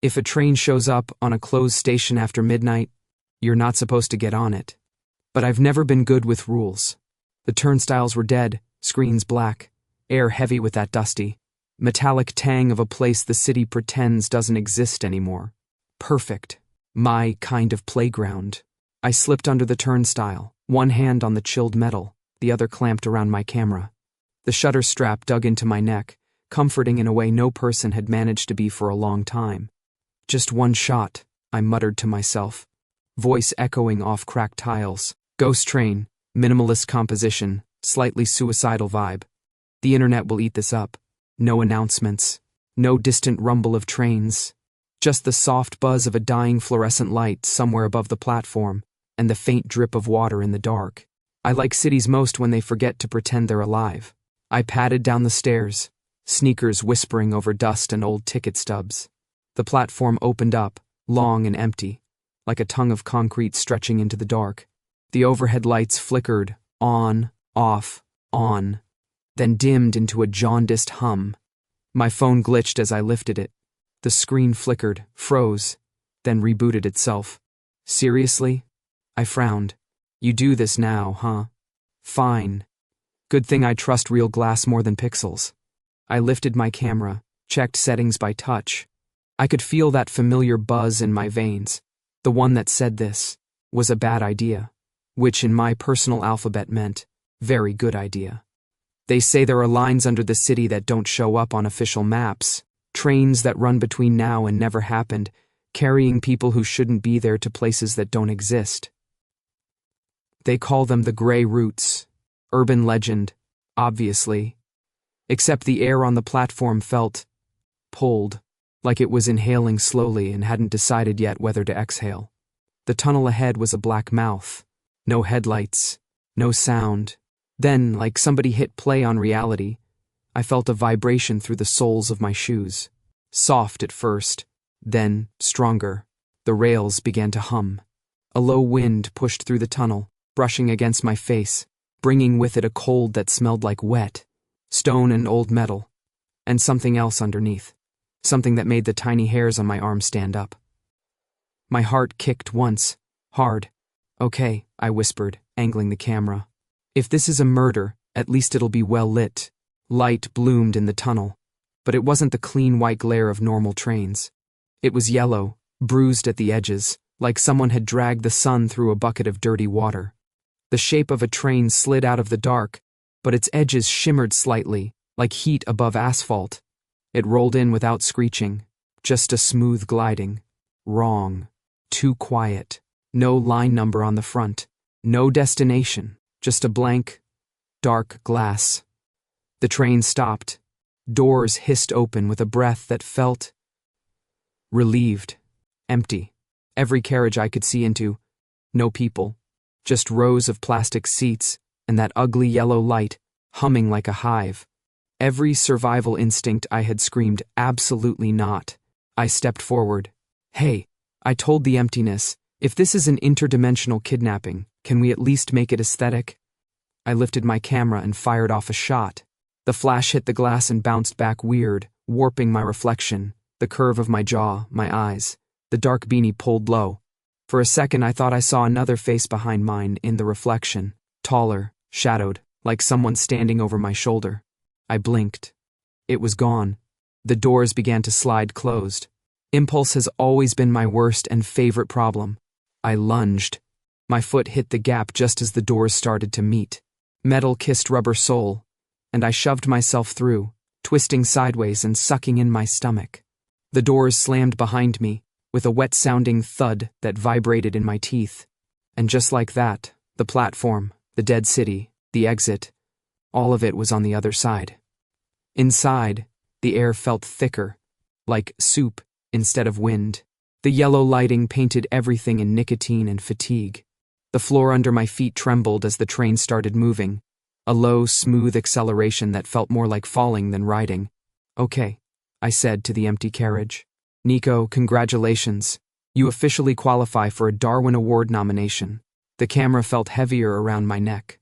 If a train shows up on a closed station after midnight, you're not supposed to get on it. But I've never been good with rules. The turnstiles were dead, screens black, air heavy with that dusty, metallic tang of a place the city pretends doesn't exist anymore. Perfect. My kind of playground. I slipped under the turnstile, one hand on the chilled metal, the other clamped around my camera. The shutter strap dug into my neck, comforting in a way no person had managed to be for a long time. Just one shot, I muttered to myself, voice echoing off cracked tiles. Ghost train, minimalist composition, slightly suicidal vibe. The internet will eat this up. No announcements, no distant rumble of trains, just the soft buzz of a dying fluorescent light somewhere above the platform, and the faint drip of water in the dark. I like cities most when they forget to pretend they're alive. I padded down the stairs, sneakers whispering over dust and old ticket stubs. The platform opened up, long and empty, like a tongue of concrete stretching into the dark. The overhead lights flickered, on, off, on, then dimmed into a jaundiced hum. My phone glitched as I lifted it. The screen flickered, froze, then rebooted itself. Seriously? I frowned. You do this now, huh? Fine. Good thing I trust real glass more than pixels. I lifted my camera, checked settings by touch. I could feel that familiar buzz in my veins. The one that said this was a bad idea, which in my personal alphabet meant very good idea. They say there are lines under the city that don't show up on official maps, trains that run between now and never happened, carrying people who shouldn't be there to places that don't exist. They call them the gray routes. Urban legend, obviously. Except the air on the platform felt pulled, like it was inhaling slowly and hadn't decided yet whether to exhale. The tunnel ahead was a black mouth. No headlights, no sound. Then, like somebody hit play on reality, I felt a vibration through the soles of my shoes. Soft at first, then stronger. The rails began to hum. A low wind pushed through the tunnel, brushing against my face, bringing with it a cold that smelled like wet, stone and old metal, and something else underneath, something that made the tiny hairs on my arm stand up. My heart kicked once, hard. Okay, I whispered, angling the camera. If this is a murder, at least it'll be well lit. Light bloomed in the tunnel, but it wasn't the clean white glare of normal trains. It was yellow, bruised at the edges, like someone had dragged the sun through a bucket of dirty water. The shape of a train slid out of the dark, but its edges shimmered slightly, like heat above asphalt. It rolled in without screeching, just a smooth gliding. Wrong. Too quiet. No line number on the front. No destination. Just a blank, dark glass. The train stopped. Doors hissed open with a breath that felt relieved. Empty. Every carriage I could see into. No people. Just rows of plastic seats and that ugly yellow light humming like a hive. Every survival instinct I had screamed absolutely not. I stepped forward. Hey, I told the emptiness, if this is an interdimensional kidnapping, can we at least make it aesthetic? I lifted my camera and fired off a shot. The flash hit the glass and bounced back weird, warping my reflection, the curve of my jaw, my eyes. The dark beanie pulled low. For a second I thought I saw another face behind mine in the reflection, taller, shadowed, like someone standing over my shoulder. I blinked. It was gone. The doors began to slide closed. Impulse has always been my worst and favorite problem. I lunged. My foot hit the gap just as the doors started to meet. Metal kissed rubber sole, and I shoved myself through, twisting sideways and sucking in my stomach. The doors slammed behind me, with a wet-sounding thud that vibrated in my teeth. And just like that, the platform, the dead city, the exit, all of it was on the other side. Inside, the air felt thicker, like soup instead of wind. The yellow lighting painted everything in nicotine and fatigue. The floor under my feet trembled as the train started moving, a low, smooth acceleration that felt more like falling than riding. Okay, I said to the empty carriage. Niko, congratulations. You officially qualify for a Darwin Award nomination. The camera felt heavier around my neck.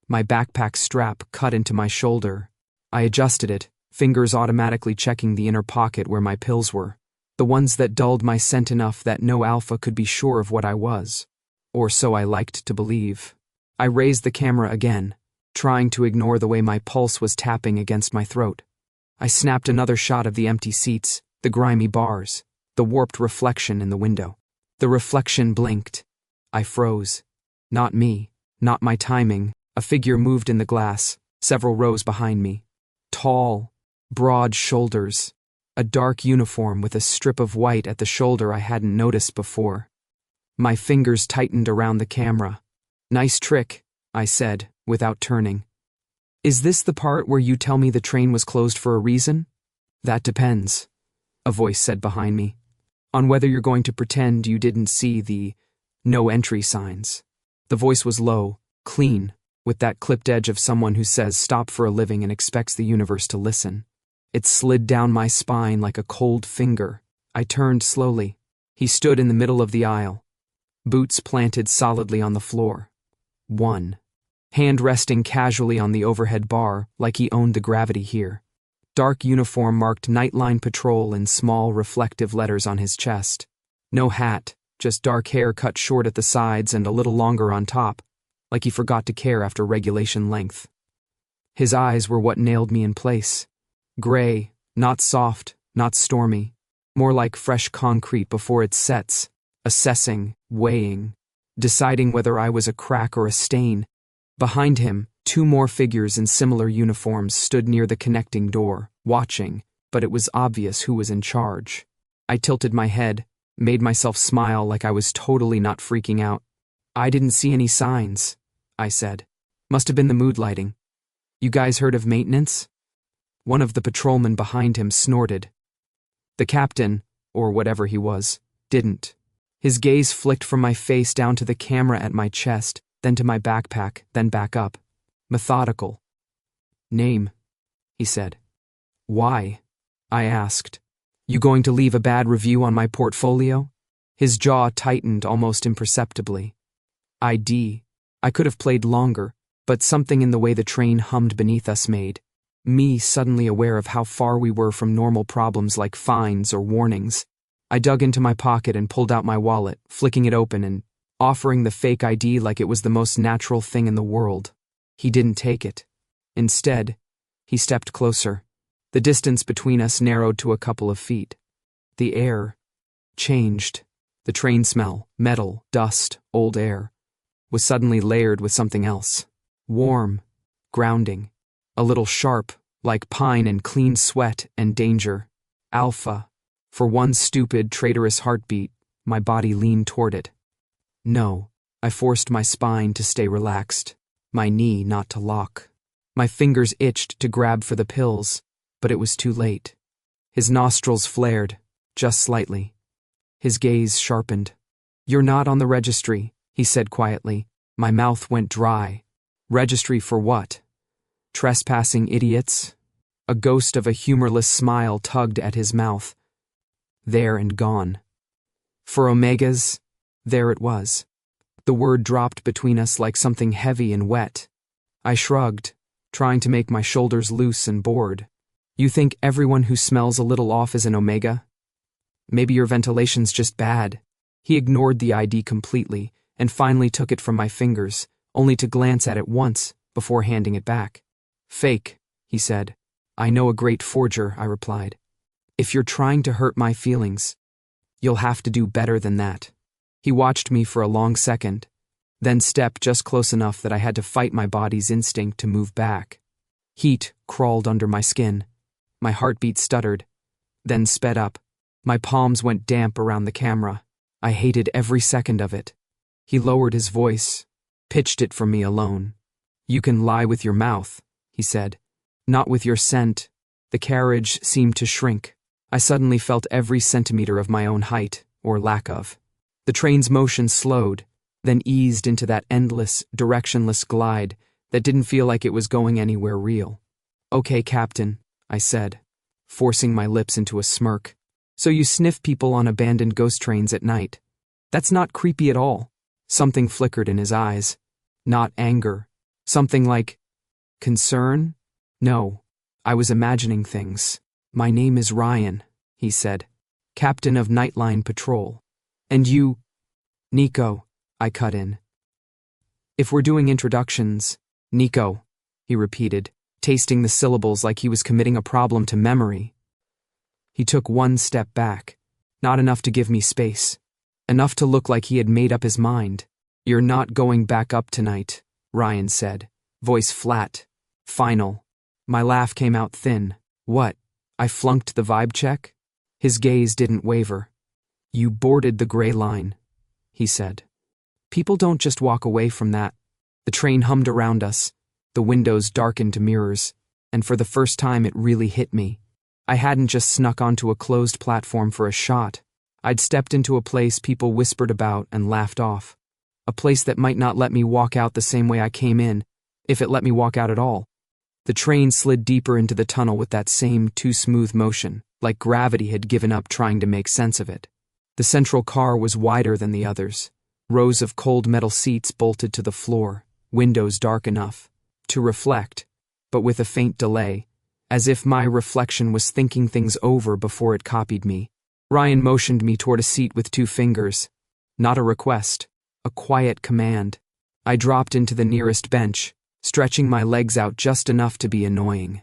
My backpack strap cut into my shoulder. I adjusted it, fingers automatically checking the inner pocket where my pills were. The ones that dulled my scent enough that no alpha could be sure of what I was. Or so I liked to believe. I raised the camera again, trying to ignore the way my pulse was tapping against my throat. I snapped another shot of the empty seats, the grimy bars, the warped reflection in the window. The reflection blinked. I froze. Not me, not my timing. A figure moved in the glass, several rows behind me. Tall, broad shoulders, a dark uniform with a strip of white at the shoulder I hadn't noticed before. My fingers tightened around the camera. "Nice trick," I said, without turning. "Is this the part where you tell me the train was closed for a reason?" "That depends," a voice said behind me, "on whether you're going to pretend you didn't see the no entry signs." The voice was low, clean, with that clipped edge of someone who says stop for a living and expects the universe to listen. It slid down my spine like a cold finger. I turned slowly. He stood in the middle of the aisle, boots planted solidly on the floor. One hand resting casually on the overhead bar like he owned the gravity here. Dark uniform marked Nightline Patrol in small reflective letters on his chest. No hat, just dark hair cut short at the sides and a little longer on top, like he forgot to care after regulation length. His eyes were what nailed me in place. Gray, not soft, not stormy, more like fresh concrete before it sets, assessing, weighing, deciding whether I was a crack or a stain. Behind him, two more figures in similar uniforms stood near the connecting door, watching, but it was obvious who was in charge. I tilted my head, made myself smile like I was totally not freaking out. "I didn't see any signs," I said. "Must have been the mood lighting. You guys heard of maintenance?" One of the patrolmen behind him snorted. The captain, or whatever he was, didn't. His gaze flicked from my face down to the camera at my chest, then to my backpack, then back up. Methodical. "Name," he said. "Why?" I asked. "You going to leave a bad review on my portfolio?" His jaw tightened almost imperceptibly. "ID." I could have played longer, but something in the way the train hummed beneath us made me suddenly aware of how far we were from normal problems like fines or warnings. I dug into my pocket and pulled out my wallet, flicking it open and offering the fake ID like it was the most natural thing in the world. He didn't take it. Instead, he stepped closer. The distance between us narrowed to a couple of feet. The air changed. The train smell, metal, dust, old air, was suddenly layered with something else. Warm, grounding, a little sharp, like pine and clean sweat and danger. Alpha. For one stupid, traitorous heartbeat, my body leaned toward it. No, I forced my spine to stay relaxed, my knee not to lock. My fingers itched to grab for the pills, but it was too late. His nostrils flared, just slightly. His gaze sharpened. "You're not on the registry," he said quietly. My mouth went dry. "Registry for what? Trespassing idiots?" A ghost of a humorless smile tugged at his mouth. There and gone. "For Omegas?" There it was. The word dropped between us like something heavy and wet. I shrugged, trying to make my shoulders loose and bored. "You think everyone who smells a little off is an Omega? Maybe your ventilation's just bad." He ignored the ID completely and finally took it from my fingers, only to glance at it once before handing it back. "Fake," he said. "I know a great forger," I replied. "If you're trying to hurt my feelings, you'll have to do better than that." He watched me for a long second, then stepped just close enough that I had to fight my body's instinct to move back. Heat crawled under my skin. My heartbeat stuttered, then sped up. My palms went damp around the camera. I hated every second of it. He lowered his voice, pitched it for me alone. "You can lie with your mouth," he said. "Not with your scent." The carriage seemed to shrink. I suddenly felt every centimeter of my own height, or lack of. The train's motion slowed, then eased into that endless, directionless glide that didn't feel like it was going anywhere real. "Okay, Captain," I said, forcing my lips into a smirk. "So you sniff people on abandoned ghost trains at night. That's not creepy at all." Something flickered in his eyes. Not anger. Something like concern? No, I was imagining things. "My name is Ryan," he said. captain of Nightline Patrol. And you, Niko, I cut in. If we're doing introductions, Niko, he repeated, tasting the syllables like he was committing a problem to memory. He took one step back, not enough to give me space, enough to look like he had made up his mind. You're not going back up tonight, Ryan said, voice flat, final. My laugh came out thin. What? I flunked the vibe check? His gaze didn't waver. You boarded the gray line, he said. People don't just walk away from that. The train hummed around us, the windows darkened to mirrors, and for the first time it really hit me. I hadn't just snuck onto a closed platform for a shot. I'd stepped into a place people whispered about and laughed off. A place that might not let me walk out the same way I came in, if it let me walk out at all. The train slid deeper into the tunnel with that same too-smooth motion, like gravity had given up trying to make sense of it. The central car was wider than the others. Rows of cold metal seats bolted to the floor, windows dark enough to reflect, but with a faint delay, as if my reflection was thinking things over before it copied me. Ryan motioned me toward a seat with 2 fingers. Not a request, a quiet command. I dropped into the nearest bench, stretching my legs out just enough to be annoying.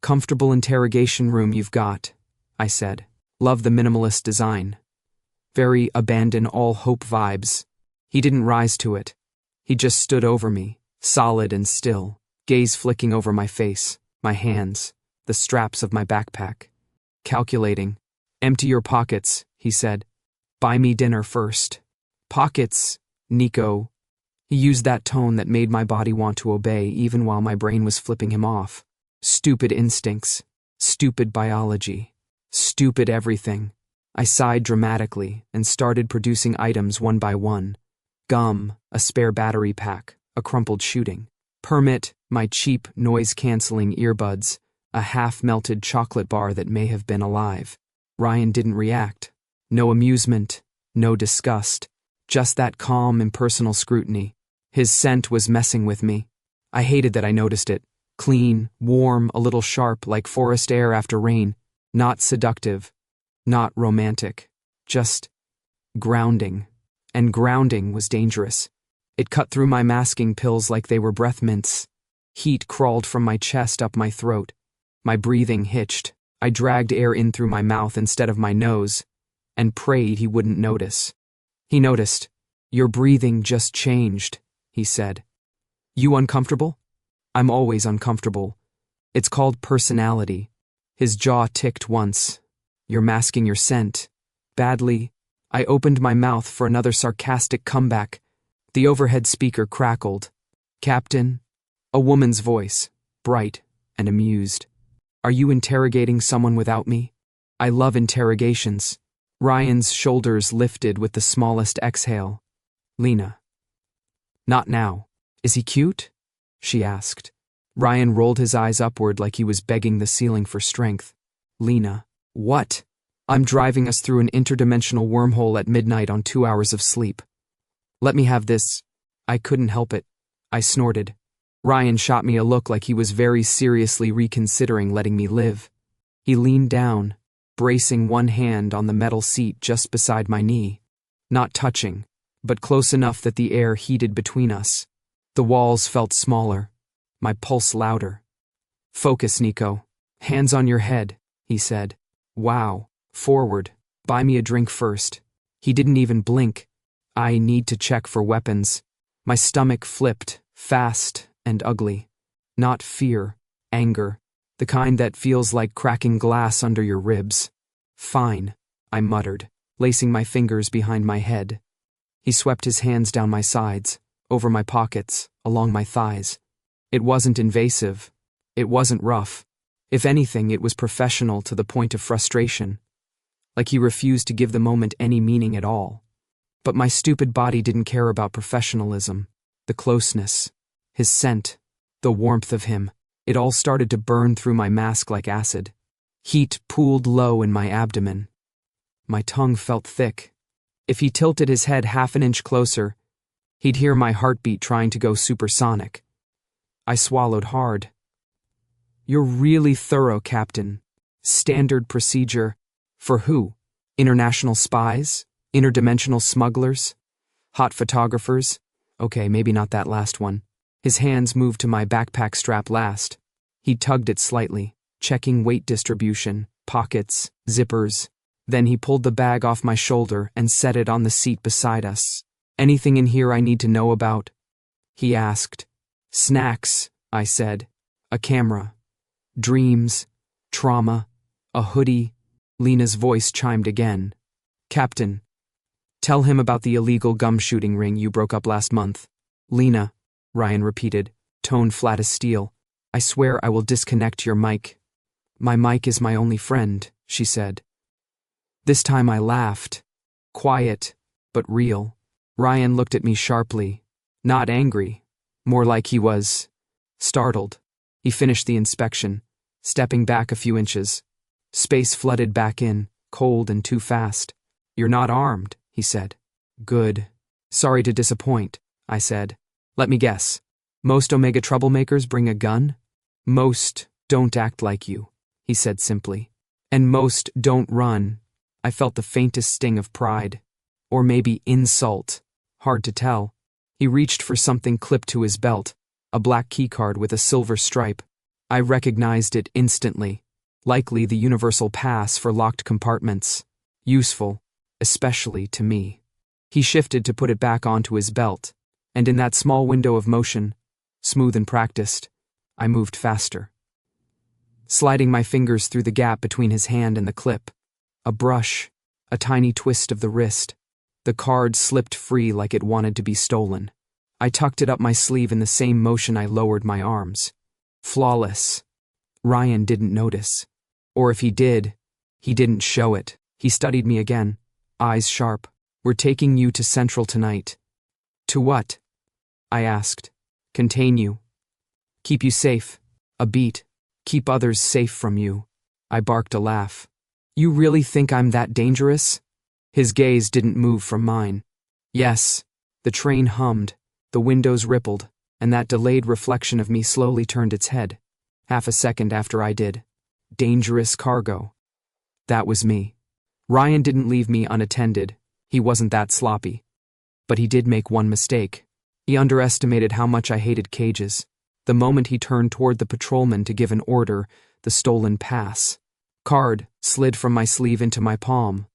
Comfortable interrogation room you've got, I said. Love the minimalist design. Very abandon all hope vibes. He didn't rise to it. He just stood over me, solid and still, gaze flicking over my face, my hands, the straps of my backpack. Calculating. Empty your pockets, he said. Buy me dinner first. Pockets, Niko. He used that tone that made my body want to obey even while my brain was flipping him off. Stupid instincts. Stupid biology. Stupid everything. I sighed dramatically and started producing items one by one. Gum, a spare battery pack, a crumpled shooting. Permit, my cheap, noise-canceling earbuds, a half-melted chocolate bar that may have been alive. Ryan didn't react. No amusement, no disgust, just that calm, impersonal scrutiny. His scent was messing with me. I hated that I noticed it. Clean, warm, a little sharp, like forest air after rain. Not seductive, not romantic, just grounding. And grounding was dangerous. It cut through my masking pills like they were breath mints. Heat crawled from my chest up my throat. My breathing hitched. I dragged air in through my mouth instead of my nose, and prayed he wouldn't notice. He noticed. Your breathing just changed, he said. You uncomfortable? I'm always uncomfortable. It's called personality. His jaw ticked once. You're masking your scent. Badly. I opened my mouth for another sarcastic comeback. The overhead speaker crackled. Captain? A woman's voice, bright and amused. Are you interrogating someone without me? I love interrogations. Ryan's shoulders lifted with the smallest exhale. Lena. Not now. Is he cute? She asked. Ryan rolled his eyes upward like he was begging the ceiling for strength. Lena. What? I'm driving us through an interdimensional wormhole at midnight on 2 hours of sleep. Let me have this. I couldn't help it. I snorted. Ryan shot me a look like he was very seriously reconsidering letting me live. He leaned down, bracing one hand on the metal seat just beside my knee. Not touching, but close enough that the air heated between us. The walls felt smaller, my pulse louder. Focus, Niko. Hands on your head, he said. Wow. Forward. Buy me a drink first. He didn't even blink. I need to check for weapons. My stomach flipped, fast and ugly. Not fear, anger. The kind that feels like cracking glass under your ribs. Fine, I muttered, lacing my fingers behind my head. He swept his hands down my sides, over my pockets, along my thighs. It wasn't invasive. It wasn't rough. If anything, it was professional to the point of frustration. Like he refused to give the moment any meaning at all. But my stupid body didn't care about professionalism. The closeness, his scent, the warmth of him, it all started to burn through my mask like acid. Heat pooled low in my abdomen. My tongue felt thick. If he tilted his head half an inch closer, he'd hear my heartbeat trying to go supersonic. I swallowed hard. You're really thorough, Captain. Standard procedure. For who? International spies? Interdimensional smugglers? Hot photographers? Okay, maybe not that last one. His hands moved to my backpack strap last. He tugged it slightly, checking weight distribution, pockets, zippers. Then he pulled the bag off my shoulder and set it on the seat beside us. Anything in here I need to know about? He asked. Snacks, I said. A camera. Dreams. Trauma. A hoodie. Lena's voice chimed again. Captain. Tell him about the illegal gum shooting ring you broke up last month. Lena, Ryan repeated, tone flat as steel. I swear I will disconnect your mic. My mic is my only friend, she said. This time I laughed. Quiet, but real. Ryan looked at me sharply. Not angry. More like he was startled. He finished the inspection, stepping back a few inches. Space flooded back in, cold and too fast. You're not armed, he said. Good. Sorry to disappoint, I said. Let me guess. Most Omega troublemakers bring a gun? Most don't act like you, he said simply. And most don't run. I felt the faintest sting of pride. Or maybe insult. Hard to tell. He reached for something clipped to his belt, a black keycard with a silver stripe. I recognized it instantly. Likely the universal pass for locked compartments. Useful, especially to me. He shifted to put it back onto his belt, and in that small window of motion, smooth and practiced, I moved faster. Sliding my fingers through the gap between his hand and the clip. A brush, a tiny twist of the wrist. The card slipped free like it wanted to be stolen. I tucked it up my sleeve in the same motion I lowered my arms. Flawless. Ryan didn't notice. Or if he did, he didn't show it. He studied me again, eyes sharp. We're taking you to Central tonight. To what? I asked. Contain you. Keep you safe. A beat. Keep others safe from you. I barked a laugh. You really think I'm that dangerous? His gaze didn't move from mine. Yes. The train hummed, the windows rippled, and that delayed reflection of me slowly turned its head. Half a second after I did. Dangerous cargo. That was me. Ryan didn't leave me unattended. He wasn't that sloppy. But he did make one mistake. He underestimated how much I hated cages. The moment he turned toward the patrolman to give an order, the stolen pass. Card slid from my sleeve into my palm,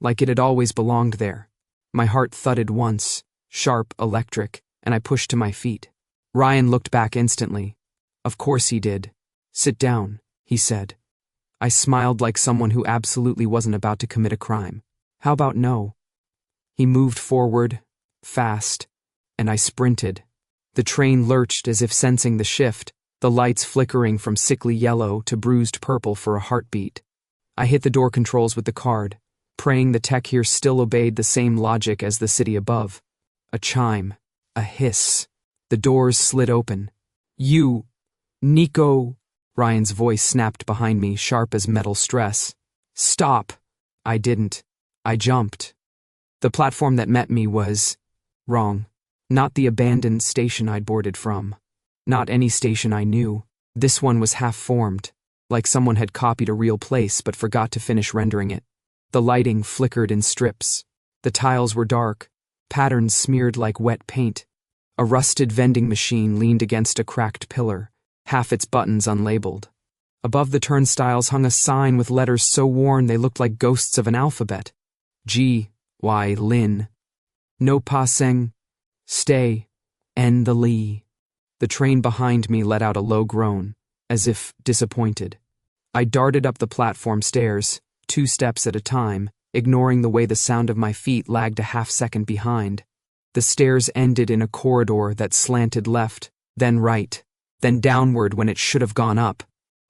like it had always belonged there. My heart thudded once, sharp, electric, and I pushed to my feet. Ryan looked back instantly. Of course he did. Sit down, he said. I smiled like someone who absolutely wasn't about to commit a crime. How about no? He moved forward, fast, and I sprinted. The train lurched as if sensing the shift, the lights flickering from sickly yellow to bruised purple for a heartbeat. I hit the door controls with the card, praying the tech here still obeyed the same logic as the city above. A chime, a hiss. The doors slid open. You, Niko, Ryan's voice snapped behind me, sharp as metal stress. Stop. I didn't. I jumped. The platform that met me was wrong. Not the abandoned station I'd boarded from. Not any station I knew. This one was half-formed, like someone had copied a real place but forgot to finish rendering it. The lighting flickered in strips. The tiles were dark, patterns smeared like wet paint. A rusted vending machine leaned against a cracked pillar, half its buttons unlabeled. Above the turnstiles hung a sign with letters so worn they looked like ghosts of an alphabet. G, Y, Lin. No passeng. Stay. N the Lee. The train behind me let out a low groan, as if disappointed. I darted up the platform stairs, 2 steps at a time, ignoring the way the sound of my feet lagged a half-second behind. The stairs ended in a corridor that slanted left, then right, then downward when it should have gone up.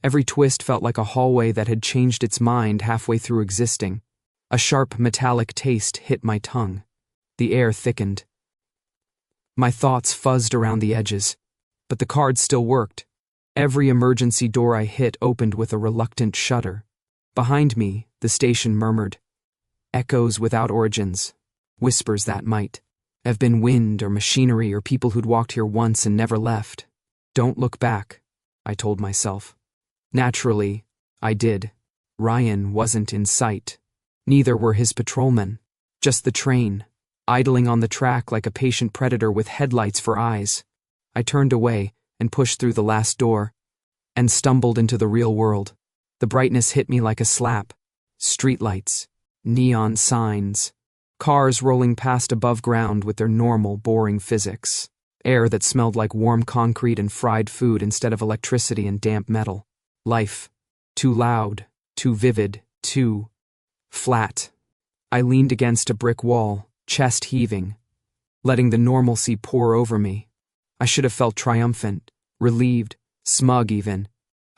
Every twist felt like a hallway that had changed its mind halfway through existing. A sharp metallic taste hit my tongue. The air thickened. My thoughts fuzzed around the edges, but the card still worked. Every emergency door I hit opened with a reluctant shudder. Behind me, the station murmured. Echoes without origins. Whispers that might have been wind or machinery or people who'd walked here once and never left. Don't look back, I told myself. Naturally, I did. Ryan wasn't in sight. Neither were his patrolmen. Just the train, idling on the track like a patient predator with headlights for eyes. I turned away and pushed through the last door and stumbled into the real world. The brightness hit me like a slap. Streetlights, neon signs, cars rolling past above ground with their normal, boring physics. Air that smelled like warm concrete and fried food instead of electricity and damp metal. Life, too loud, too vivid, too flat. I leaned against a brick wall, chest heaving, letting the normalcy pour over me. I should have felt triumphant, relieved, smug even.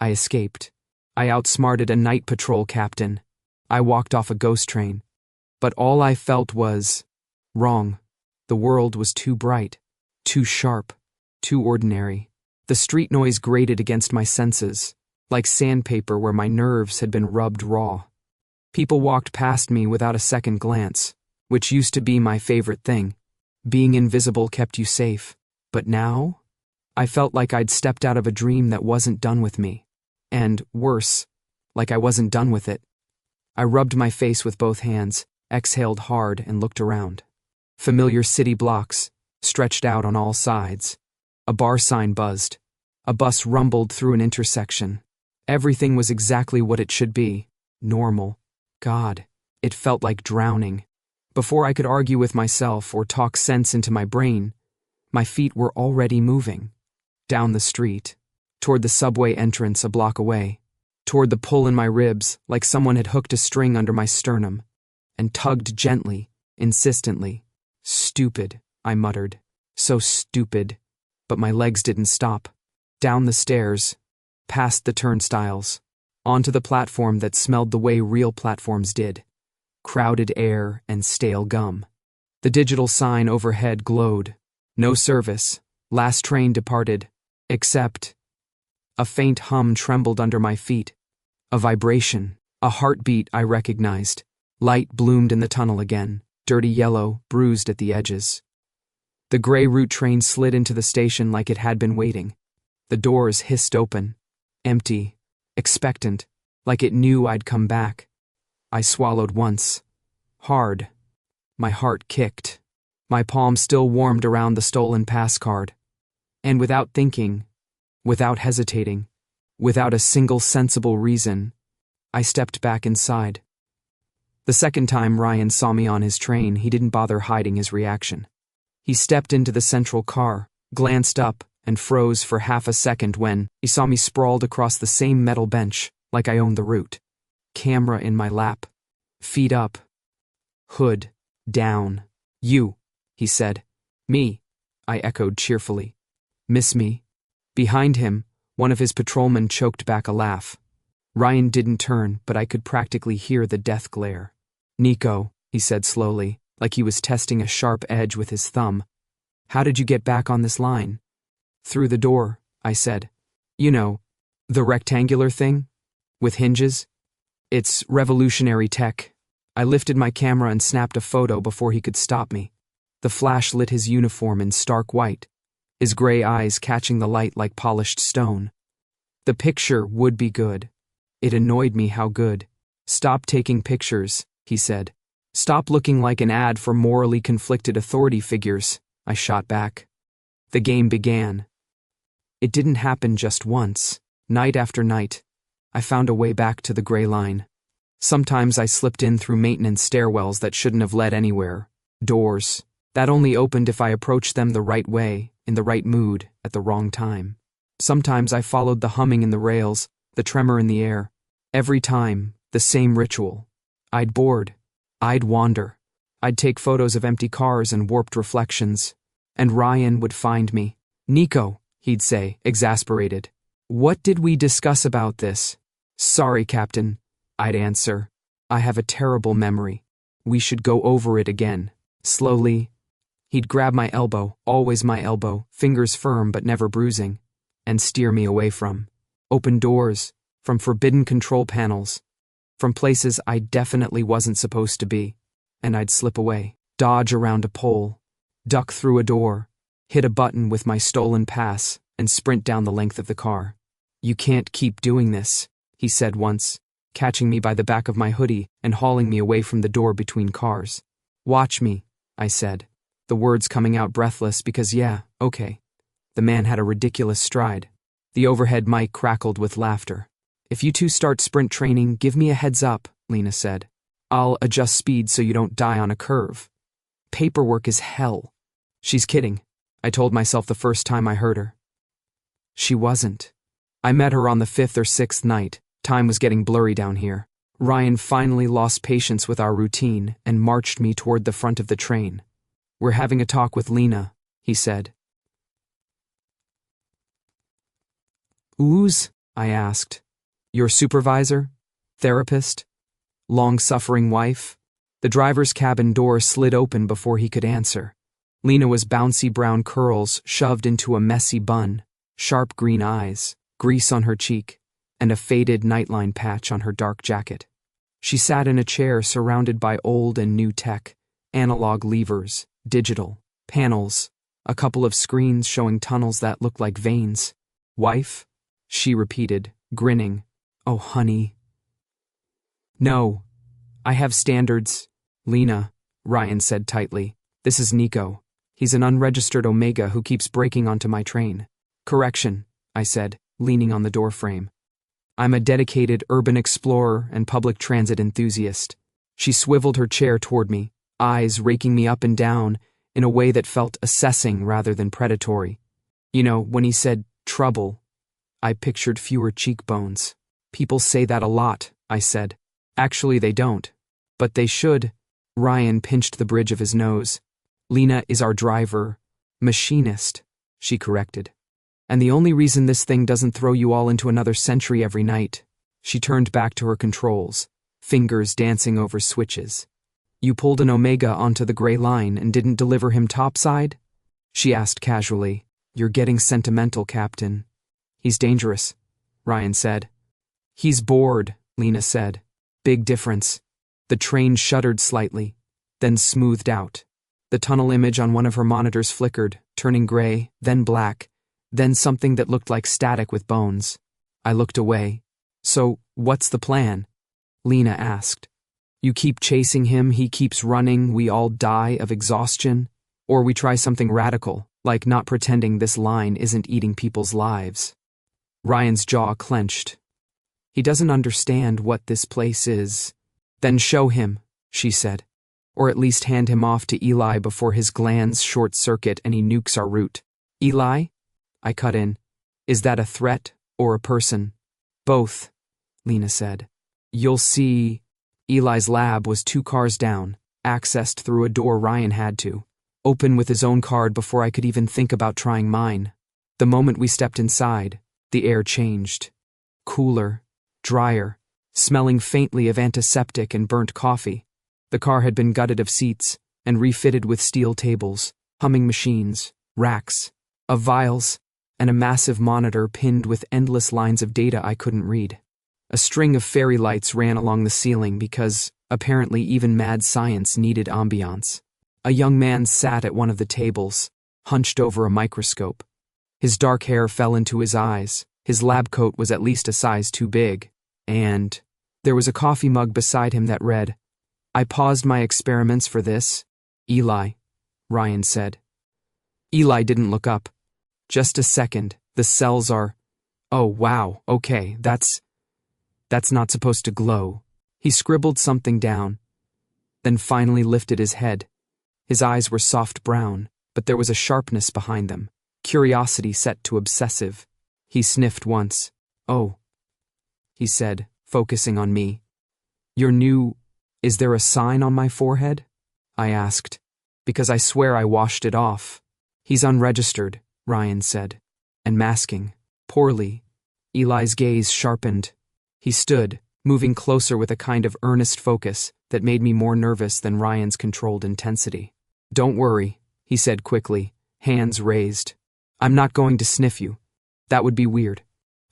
I escaped. I outsmarted a night patrol captain. I walked off a ghost train. But all I felt was wrong. The world was too bright, too sharp, too ordinary. The street noise grated against my senses, like sandpaper where my nerves had been rubbed raw. People walked past me without a second glance, which used to be my favorite thing. Being invisible kept you safe. But now, I felt like I'd stepped out of a dream that wasn't done with me. And, worse, like I wasn't done with it. I rubbed my face with both hands, exhaled hard, and looked around. Familiar city blocks, stretched out on all sides. A bar sign buzzed. A bus rumbled through an intersection. Everything was exactly what it should be. Normal. God, it felt like drowning. Before I could argue with myself or talk sense into my brain, my feet were already moving. Down the street, toward the subway entrance a block away, toward the pull in my ribs like someone had hooked a string under my sternum, and tugged gently, insistently. Stupid, I muttered. So stupid. But my legs didn't stop. Down the stairs, past the turnstiles, onto the platform that smelled the way real platforms did. Crowded air and stale gum. The digital sign overhead glowed. No service. Last train departed. Except... A faint hum trembled under my feet. A vibration. A heartbeat I recognized. Light bloomed in the tunnel again. Dirty yellow, bruised at the edges. The gray route train slid into the station like it had been waiting. The doors hissed open. Empty. Expectant. Like it knew I'd come back. I swallowed once. Hard. My heart kicked. My palm still warmed around the stolen pass card. And without thinking, without hesitating, without a single sensible reason, I stepped back inside. The second time Ryan saw me on his train, he didn't bother hiding his reaction. He stepped into the central car, glanced up, and froze for half a second when he saw me sprawled across the same metal bench, like I owned the route. Camera in my lap. Feet up. Hood down. You, he said. Me, I echoed cheerfully. Miss me? Behind him, one of his patrolmen choked back a laugh. Ryan didn't turn, but I could practically hear the death glare. Niko, he said slowly, like he was testing a sharp edge with his thumb. How did you get back on this line? Through the door, I said. You know, the rectangular thing? With hinges? It's revolutionary tech. I lifted my camera and snapped a photo before he could stop me. The flash lit his uniform in stark white, his gray eyes catching the light like polished stone. The picture would be good. It annoyed me how good. Stop taking pictures, he said. Stop looking like an ad for morally conflicted authority figures, I shot back. The game began. It didn't happen just once. Night after night, I found a way back to the gray line. Sometimes I slipped in through maintenance stairwells that shouldn't have led anywhere. Doors that only opened if I approached them the right way, in the right mood, at the wrong time. Sometimes I followed the humming in the rails, the tremor in the air. Every time, the same ritual. I'd board. I'd wander. I'd take photos of empty cars and warped reflections. And Ryan would find me. Niko, he'd say, exasperated. What did we discuss about this? Sorry, Captain, I'd answer. I have a terrible memory. We should go over it again. Slowly, he'd grab my elbow, always my elbow, fingers firm but never bruising, and steer me away from open doors, from forbidden control panels, from places I definitely wasn't supposed to be, and I'd slip away, dodge around a pole, duck through a door, hit a button with my stolen pass, and sprint down the length of the car. You can't keep doing this, he said once. catching me by the back of my hoodie and hauling me away from the door between cars. "Watch me," I said, the words coming out breathless because yeah, okay. The man had a ridiculous stride. The overhead mic crackled with laughter. "If you two start sprint training, give me a heads up," Lena said. "I'll adjust speed so you don't die on a curve." Paperwork is hell. She's kidding, I told myself the first time I heard her. She wasn't. I met her on the 5th or 6th night. Time was getting blurry down here. Ryan finally lost patience with our routine and marched me toward the front of the train. "We're having a talk with Lena," he said. "Who's?" I asked. "Your supervisor? Therapist? Long-suffering wife?" The driver's cabin door slid open before he could answer. Lena was bouncy brown curls shoved into a messy bun, sharp green eyes, grease on her cheek, and a faded nightline patch on her dark jacket. She sat in a chair surrounded by old and new tech, analog levers, digital, panels, a couple of screens showing tunnels that looked like veins. "Wife?" she repeated, grinning. "Oh, honey." "No. I have standards." "Lena," Ryan said tightly. "This is Niko. He's an unregistered Omega who keeps breaking onto my train." "Correction," I said, leaning on the doorframe. "I'm a dedicated urban explorer and public transit enthusiast." She swiveled her chair toward me, eyes raking me up and down in a way that felt assessing rather than predatory. "You know, when he said trouble, I pictured fewer cheekbones." "People say that a lot," I said. "Actually, they don't. But they should." Ryan pinched the bridge of his nose. "Lena is our driver. Machinist," she corrected. "And the only reason this thing doesn't throw you all into another century every night." She turned back to her controls, fingers dancing over switches. "You pulled an Omega onto the gray line and didn't deliver him topside?" she asked casually. "You're getting sentimental, Captain." "He's dangerous," Ryan said. "He's bored," Lena said. "Big difference." The train shuddered slightly, then smoothed out. The tunnel image on one of her monitors flickered, turning gray, then black, then something that looked like static with bones. I looked away. "So, what's the plan?" Lena asked. "You keep chasing him, he keeps running, we all die of exhaustion? Or we try something radical, like not pretending this line isn't eating people's lives?" Ryan's jaw clenched. "He doesn't understand what this place is." "Then show him," she said. "Or at least hand him off to Eli before his glands short-circuit and he nukes our route." "Eli?" I cut in. "Is that a threat or a person?" "Both," Lena said. "You'll see." Eli's lab was 2 cars down, accessed through a door Ryan had to open with his own card before I could even think about trying mine. The moment we stepped inside, the air changed. Cooler, drier, smelling faintly of antiseptic and burnt coffee. The car had been gutted of seats and refitted with steel tables, humming machines, racks, of vials, and a massive monitor pinned with endless lines of data I couldn't read. A string of fairy lights ran along the ceiling because, apparently, even mad science needed ambiance. A young man sat at one of the tables, hunched over a microscope. His dark hair fell into his eyes, his lab coat was at least a size too big, and there was a coffee mug beside him that read, "I paused my experiments for this, Eli," Ryan said. Eli didn't look up. "Just a second, the cells are... Oh, wow, okay, that's not supposed to glow." He scribbled something down, then finally lifted his head. His eyes were soft brown, but there was a sharpness behind them, curiosity set to obsessive. He sniffed once. "Oh," he said, focusing on me. "You're new... Is there a sign on my forehead?" I asked, because I swear I washed it off. "He's unregistered," Ryan said, "and masking. Poorly." Eli's gaze sharpened. He stood, moving closer with a kind of earnest focus that made me more nervous than Ryan's controlled intensity. "Don't worry," he said quickly, hands raised. "I'm not going to sniff you. That would be weird.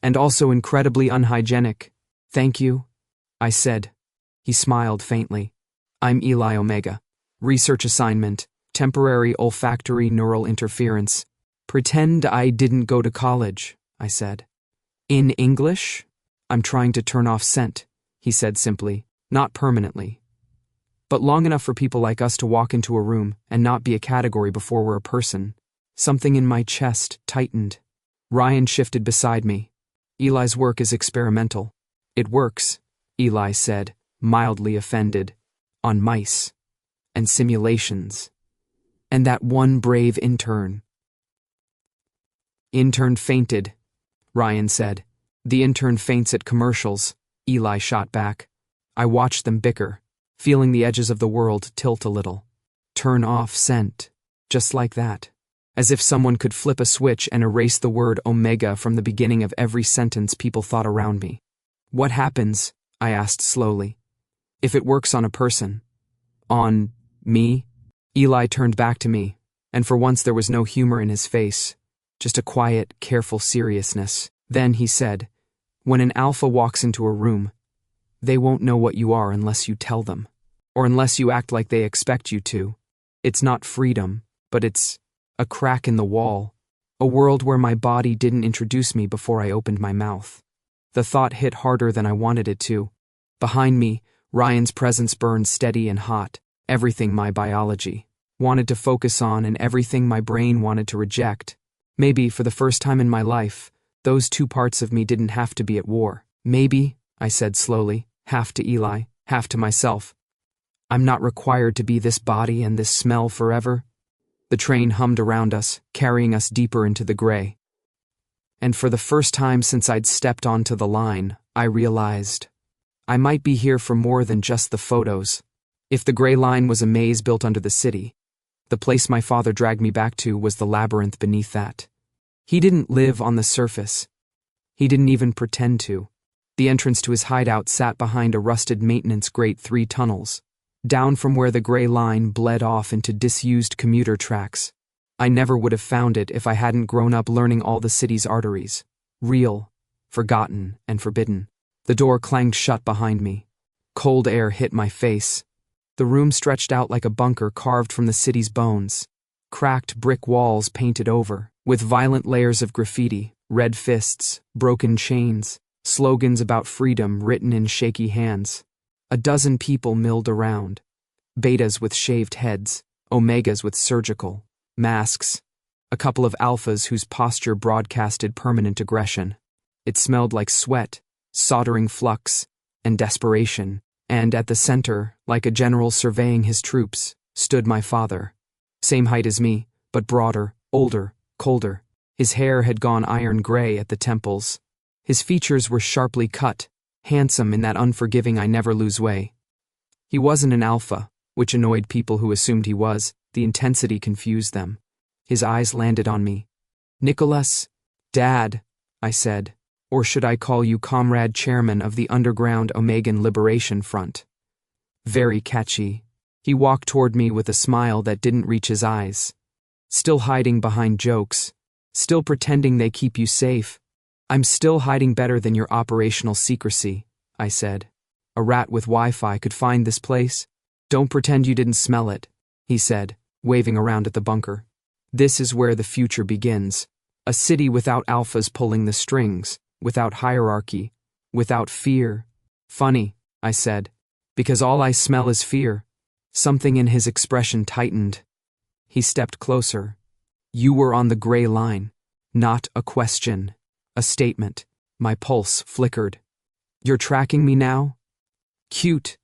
And also incredibly unhygienic." "Thank you," I said. He smiled faintly. "I'm Eli Omega. Research assignment, temporary olfactory neural interference. Pretend I didn't go to college," I said. "In English? I'm trying to turn off scent," he said simply. Not permanently. But long enough for people like us to walk into a room and not be a category before we're a person. Something in my chest tightened. Ryan shifted beside me. Eli's work is experimental. It works, Eli said, mildly offended. On mice. And simulations. And that one brave intern. Intern fainted, Ryan said. The intern faints at commercials, Eli shot back. I watched them bicker, feeling the edges of the world tilt a little. Turn off scent. Just like that. As if someone could flip a switch and erase the word omega from the beginning of every sentence people thought around me. What happens, I asked slowly, if it works on a person? On me? Eli turned back to me, and for once there was no humor in his face, just a quiet, careful seriousness. Then he said, when an alpha walks into a room, they won't know what you are unless you tell them, or unless you act like they expect you to. It's not freedom, but it's a crack in the wall, a world where my body didn't introduce me before I opened my mouth. The thought hit harder than I wanted it to. Behind me, Ryan's presence burned steady and hot, everything my biology wanted to focus on and everything my brain wanted to reject. Maybe, for the first time in my life, those two parts of me didn't have to be at war. Maybe, I said slowly, half to Eli, half to myself. I'm not required to be this body and this smell forever. The train hummed around us, carrying us deeper into the gray. And for the first time since I'd stepped onto the line, I realized I might be here for more than just the photos. If the gray line was a maze built under the city, the place my father dragged me back to was the labyrinth beneath that. He didn't live on the surface. He didn't even pretend to. The entrance to his hideout sat behind a rusted maintenance grate 3 tunnels, down from where the gray line bled off into disused commuter tracks. I never would have found it if I hadn't grown up learning all the city's arteries. Real, forgotten, and forbidden. The door clanged shut behind me. Cold air hit my face. The room stretched out like a bunker carved from the city's bones. Cracked brick walls painted over, with violent layers of graffiti, red fists, broken chains, slogans about freedom written in shaky hands. A dozen people milled around. Betas with shaved heads, omegas with surgical masks, a couple of alphas whose posture broadcasted permanent aggression. It smelled like sweat, soldering flux, and desperation, and at the center, like a general surveying his troops, stood my father. Same height as me, but broader, older, colder. His hair had gone iron gray at the temples. His features were sharply cut, handsome in that unforgiving I never lose way. He wasn't an alpha, which annoyed people who assumed he was. The intensity confused them. His eyes landed on me. Nicholas? Dad, I said. Or should I call you Comrade Chairman of the Underground Omegan Liberation Front? Very catchy. He walked toward me with a smile that didn't reach his eyes. Still hiding behind jokes. Still pretending they keep you safe. I'm still hiding better than your operational secrecy, I said. A rat with Wi-Fi could find this place. Don't pretend you didn't smell it, he said, waving around at the bunker. This is where the future begins. A city without alphas pulling the strings, without hierarchy, without fear. Funny, I said, because all I smell is fear. Something in his expression tightened. He stepped closer. You were on the gray line. Not a question. A statement. My pulse flickered. You're tracking me now? Cute.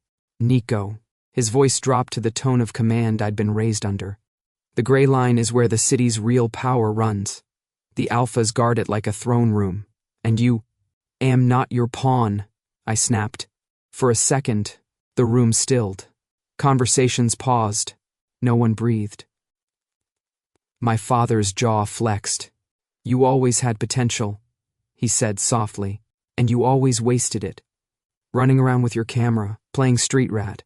Niko. His voice dropped to the tone of command I'd been raised under. The gray line is where the city's real power runs. The alphas guard it like a throne room. And you am not your pawn, I snapped. For a second, the room stilled. Conversations paused. No one breathed. My father's jaw flexed. You always had potential, he said softly, and you always wasted it. Running around with your camera, playing street rat.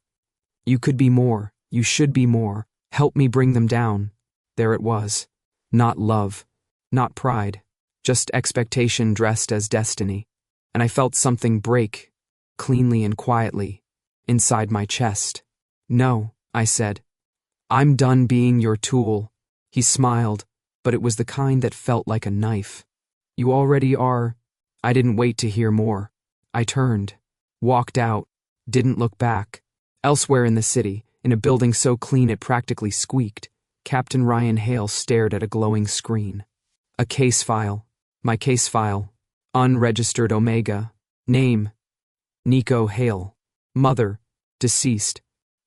You could be more, you should be more, help me bring them down. There it was. Not love, not pride, just expectation dressed as destiny. And I felt something break, cleanly and quietly, inside my chest. No, I said. I'm done being your tool. He smiled, but it was the kind that felt like a knife. You already are. I didn't wait to hear more. I turned, walked out, didn't look back. Elsewhere in the city, in a building so clean it practically squeaked, Captain Ryan Hale stared at a glowing screen. A case file. My case file. Unregistered Omega. Name: Niko Hale. Mother: deceased.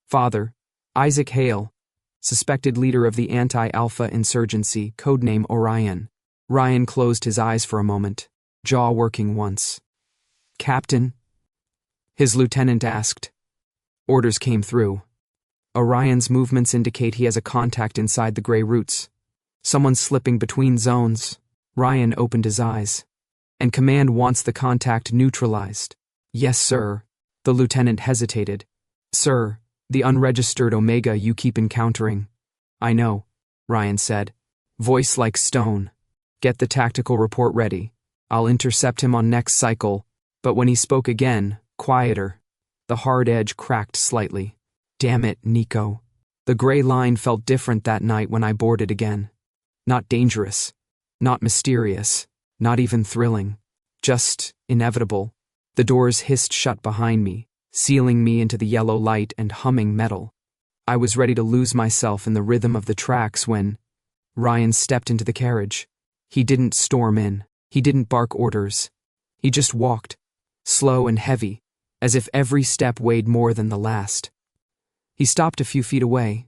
Father: Isaac Hale, suspected leader of the anti-Alpha insurgency, codename Orion. Ryan closed his eyes for a moment, jaw working once. Captain? His lieutenant asked. Orders came through. Orion's movements indicate he has a contact inside the gray roots. Someone's slipping between zones. Ryan opened his eyes. And command wants the contact neutralized. Yes, sir. The lieutenant hesitated. Sir, the unregistered Omega you keep encountering. I know, Ryan said, voice like stone. Get the tactical report ready. I'll intercept him on next cycle. But when he spoke again, quieter, the hard edge cracked slightly. Damn it, Niko. The gray line felt different that night when I boarded again. Not dangerous. Not mysterious. Not even thrilling. Just inevitable. The doors hissed shut behind me, sealing me into the yellow light and humming metal. I was ready to lose myself in the rhythm of the tracks when Ryan stepped into the carriage. He didn't storm in. He didn't bark orders. He just walked, slow and heavy, as if every step weighed more than the last. He stopped a few feet away.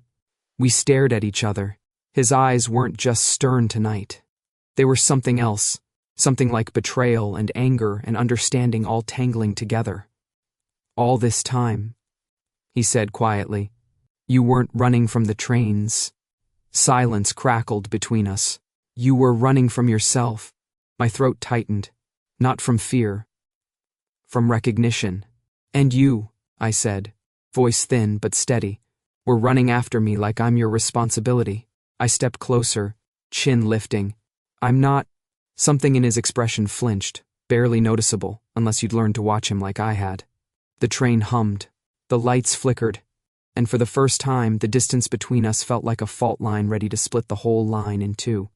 We stared at each other. His eyes weren't just stern tonight. They were something else, something like betrayal and anger and understanding all tangling together. All this time, he said quietly, you weren't running from the trains. Silence crackled between us. You were running from yourself. My throat tightened, not from fear, from recognition. And you, I said, voice thin but steady, were running after me like I'm your responsibility. I stepped closer, chin lifting. I'm not. Something in his expression flinched, barely noticeable, unless you'd learned to watch him like I had. The train hummed, the lights flickered, and for the first time, the distance between us felt like a fault line ready to split the whole line in two.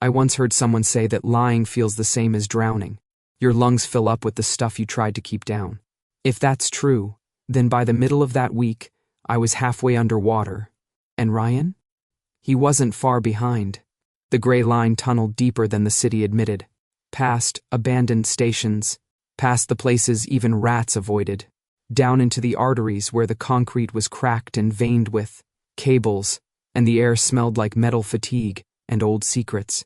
I once heard someone say that lying feels the same as drowning. Your lungs fill up with the stuff you tried to keep down. If that's true, then by the middle of that week, I was halfway underwater. And Ryan? He wasn't far behind. The gray line tunneled deeper than the city admitted, past abandoned stations, past the places even rats avoided, down into the arteries where the concrete was cracked and veined with cables, and the air smelled like metal fatigue and old secrets.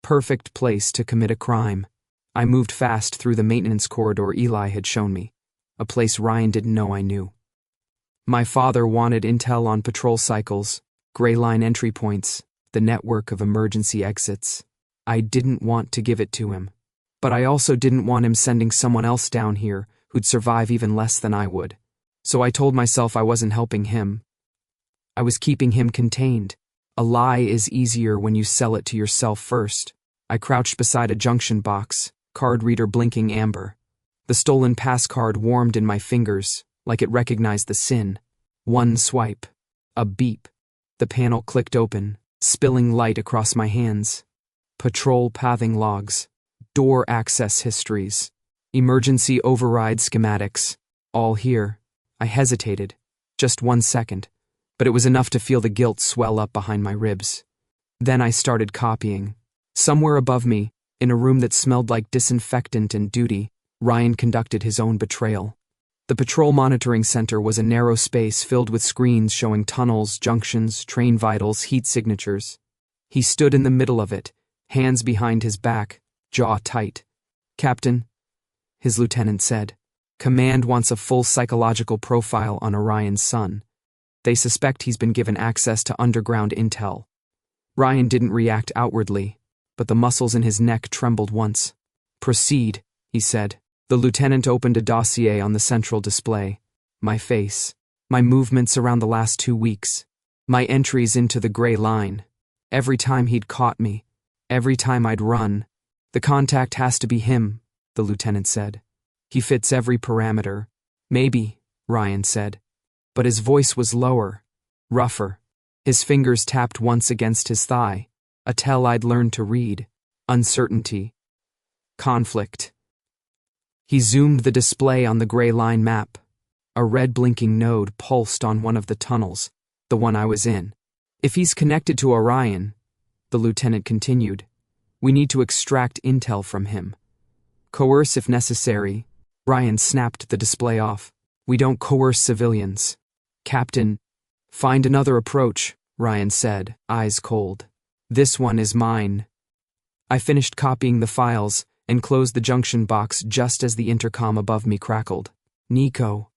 Perfect place to commit a crime. I moved fast through the maintenance corridor Eli had shown me, a place Ryan didn't know I knew. My father wanted intel on patrol cycles, gray line entry points, the network of emergency exits. I didn't want to give it to him, but I also didn't want him sending someone else down here who'd survive even less than I would. So I told myself I wasn't helping him. I was keeping him contained. A lie is easier when you sell it to yourself first. I crouched beside a junction box, card reader blinking amber. The stolen pass card warmed in my fingers, like it recognized the sin. One swipe. A beep. The panel clicked open, spilling light across my hands. Patrol pathing logs. Door access histories. Emergency override schematics. All here. I hesitated. Just 1 second. But it was enough to feel the guilt swell up behind my ribs. Then I started copying. Somewhere above me, in a room that smelled like disinfectant and duty, Ryan conducted his own betrayal. The patrol monitoring center was a narrow space filled with screens showing tunnels, junctions, train vitals, heat signatures. He stood in the middle of it, hands behind his back, jaw tight. Captain, his lieutenant said, Command wants a full psychological profile on Orion's son. They suspect he's been given access to underground intel. Ryan didn't react outwardly, but the muscles in his neck trembled once. Proceed, he said. The lieutenant opened a dossier on the central display. My face, my movements around the last 2 weeks, my entries into the gray line. Every time he'd caught me, every time I'd run. The contact has to be him, the lieutenant said. He fits every parameter. Maybe, Ryan said. But his voice was lower, rougher. His fingers tapped once against his thigh, a tell I'd learned to read. Uncertainty. Conflict. He zoomed the display on the gray line map. A red blinking node pulsed on one of the tunnels, the one I was in. If he's connected to Orion, the lieutenant continued, we need to extract intel from him. Coerce if necessary. Ryan snapped the display off. We don't coerce civilians. Captain, find another approach, Ryan said, eyes cold. This one is mine. I finished copying the files and closed the junction box just as the intercom above me crackled. Niko,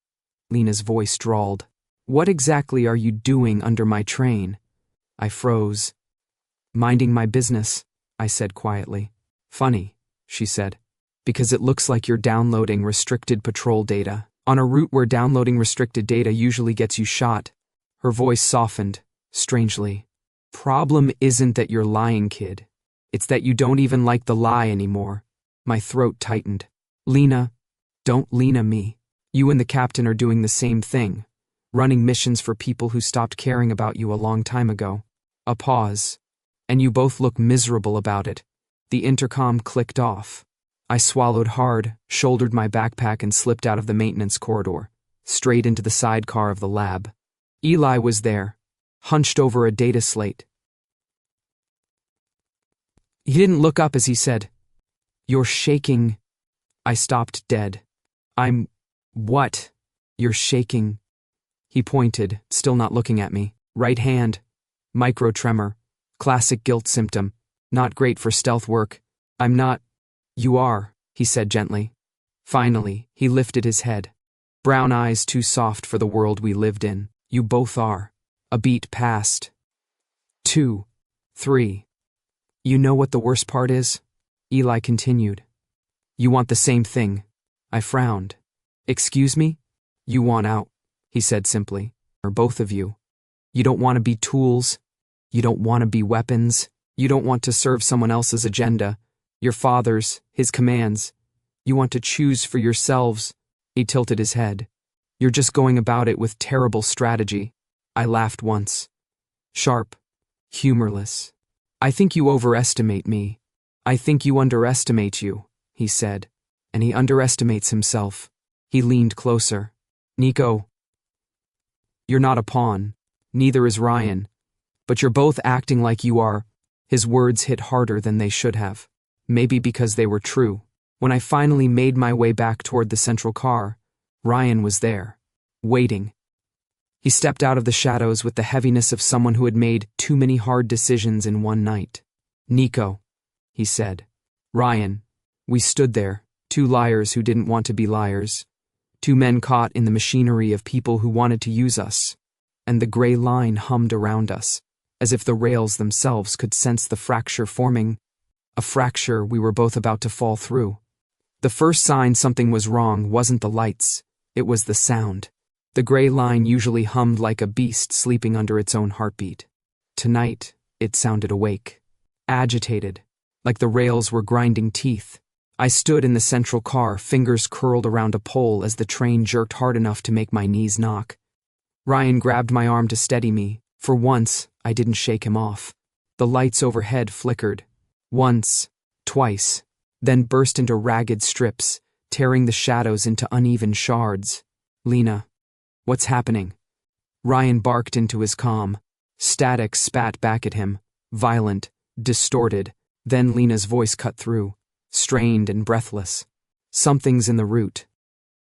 Lena's voice drawled. What exactly are you doing under my train? I froze. Minding my business, I said quietly. Funny, she said, because it looks like you're downloading restricted patrol data. On a route where downloading restricted data usually gets you shot. Her voice softened, strangely. Problem isn't that you're lying, kid. It's that you don't even like the lie anymore. My throat tightened. Lena, don't Lena me. You and the captain are doing the same thing. Running missions for people who stopped caring about you a long time ago. A pause. And you both look miserable about it. The intercom clicked off. I swallowed hard, shouldered my backpack and slipped out of the maintenance corridor, straight into the sidecar of the lab. Eli was there, hunched over a data slate. He didn't look up as he said, You're shaking. I stopped dead. I'm... What? You're shaking. He pointed, still not looking at me. Right hand. Micro tremor. Classic guilt symptom. Not great for stealth work. I'm not... You are, he said gently. Finally, he lifted his head. Brown eyes too soft for the world we lived in. You both are. A beat passed. 2, 3. You know what the worst part is? Eli continued. You want the same thing. I frowned. Excuse me? You want out, he said simply. Or both of you. You don't want to be tools. You don't want to be weapons. You don't want to serve someone else's agenda. Your father's, his commands. You want to choose for yourselves. He tilted his head. You're just going about it with terrible strategy. I laughed once. Sharp. Humorless. I think you overestimate me. I think you underestimate you, he said. And he underestimates himself. He leaned closer. Niko. You're not a pawn. Neither is Ryan. But you're both acting like you are. His words hit harder than they should have. Maybe because they were true. When I finally made my way back toward the central car, Ryan was there, waiting. He stepped out of the shadows with the heaviness of someone who had made too many hard decisions in one night. Niko, he said. Ryan. We stood there, two liars who didn't want to be liars. Two men caught in the machinery of people who wanted to use us. And the gray line hummed around us, as if the rails themselves could sense the fracture forming. A fracture we were both about to fall through. The first sign something was wrong wasn't the lights, it was the sound. The gray line usually hummed like a beast sleeping under its own heartbeat. Tonight, it sounded awake. Agitated, like the rails were grinding teeth. I stood in the central car, fingers curled around a pole as the train jerked hard enough to make my knees knock. Ryan grabbed my arm to steady me. For once, I didn't shake him off. The lights overhead flickered. Once, twice, then burst into ragged strips, tearing the shadows into uneven shards. Lena. What's happening? Ryan barked into his comm. Static spat back at him, violent, distorted. Then Lena's voice cut through, strained and breathless. Something's in the route.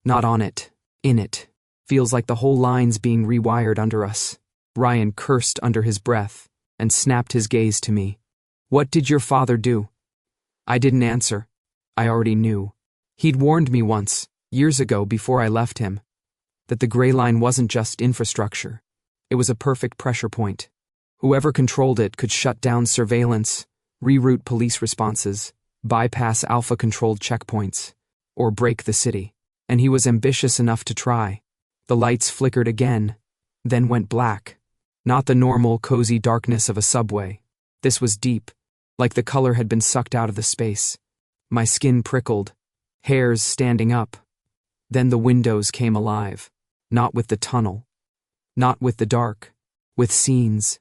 Not on it, in it. Feels like the whole line's being rewired under us. Ryan cursed under his breath and snapped his gaze to me. What did your father do? I didn't answer. I already knew. He'd warned me once, years ago before I left him, that the gray line wasn't just infrastructure. It was a perfect pressure point. Whoever controlled it could shut down surveillance, reroute police responses, bypass alpha-controlled checkpoints, or break the city. And he was ambitious enough to try. The lights flickered again, then went black. Not the normal, cozy darkness of a subway. This was deep, like the color had been sucked out of the space. My skin prickled, hairs standing up. Then the windows came alive, not with the tunnel, not with the dark, with scenes.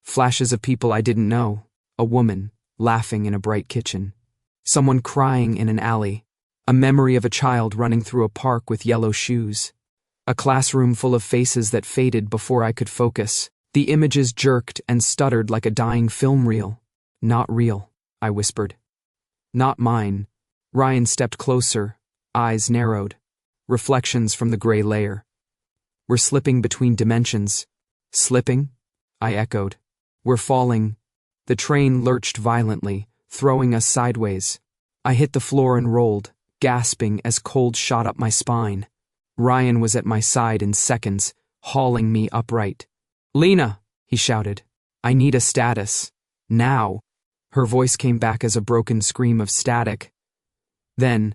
Flashes of people I didn't know, a woman laughing in a bright kitchen, someone crying in an alley, A memory of a child running through a park with yellow shoes. A classroom full of faces that faded before I could focus. The images jerked and stuttered like a dying film reel. Not real, I whispered. Not mine. Ryan stepped closer, eyes narrowed. Reflections from the gray layer. We're slipping between dimensions. Slipping? I echoed. We're falling. The train lurched violently, throwing us sideways. I hit the floor and rolled, gasping as cold shot up my spine. Ryan was at my side in seconds, hauling me upright. "Lena!" he shouted. "I need a status. Now!" Her voice came back as a broken scream of static. Then,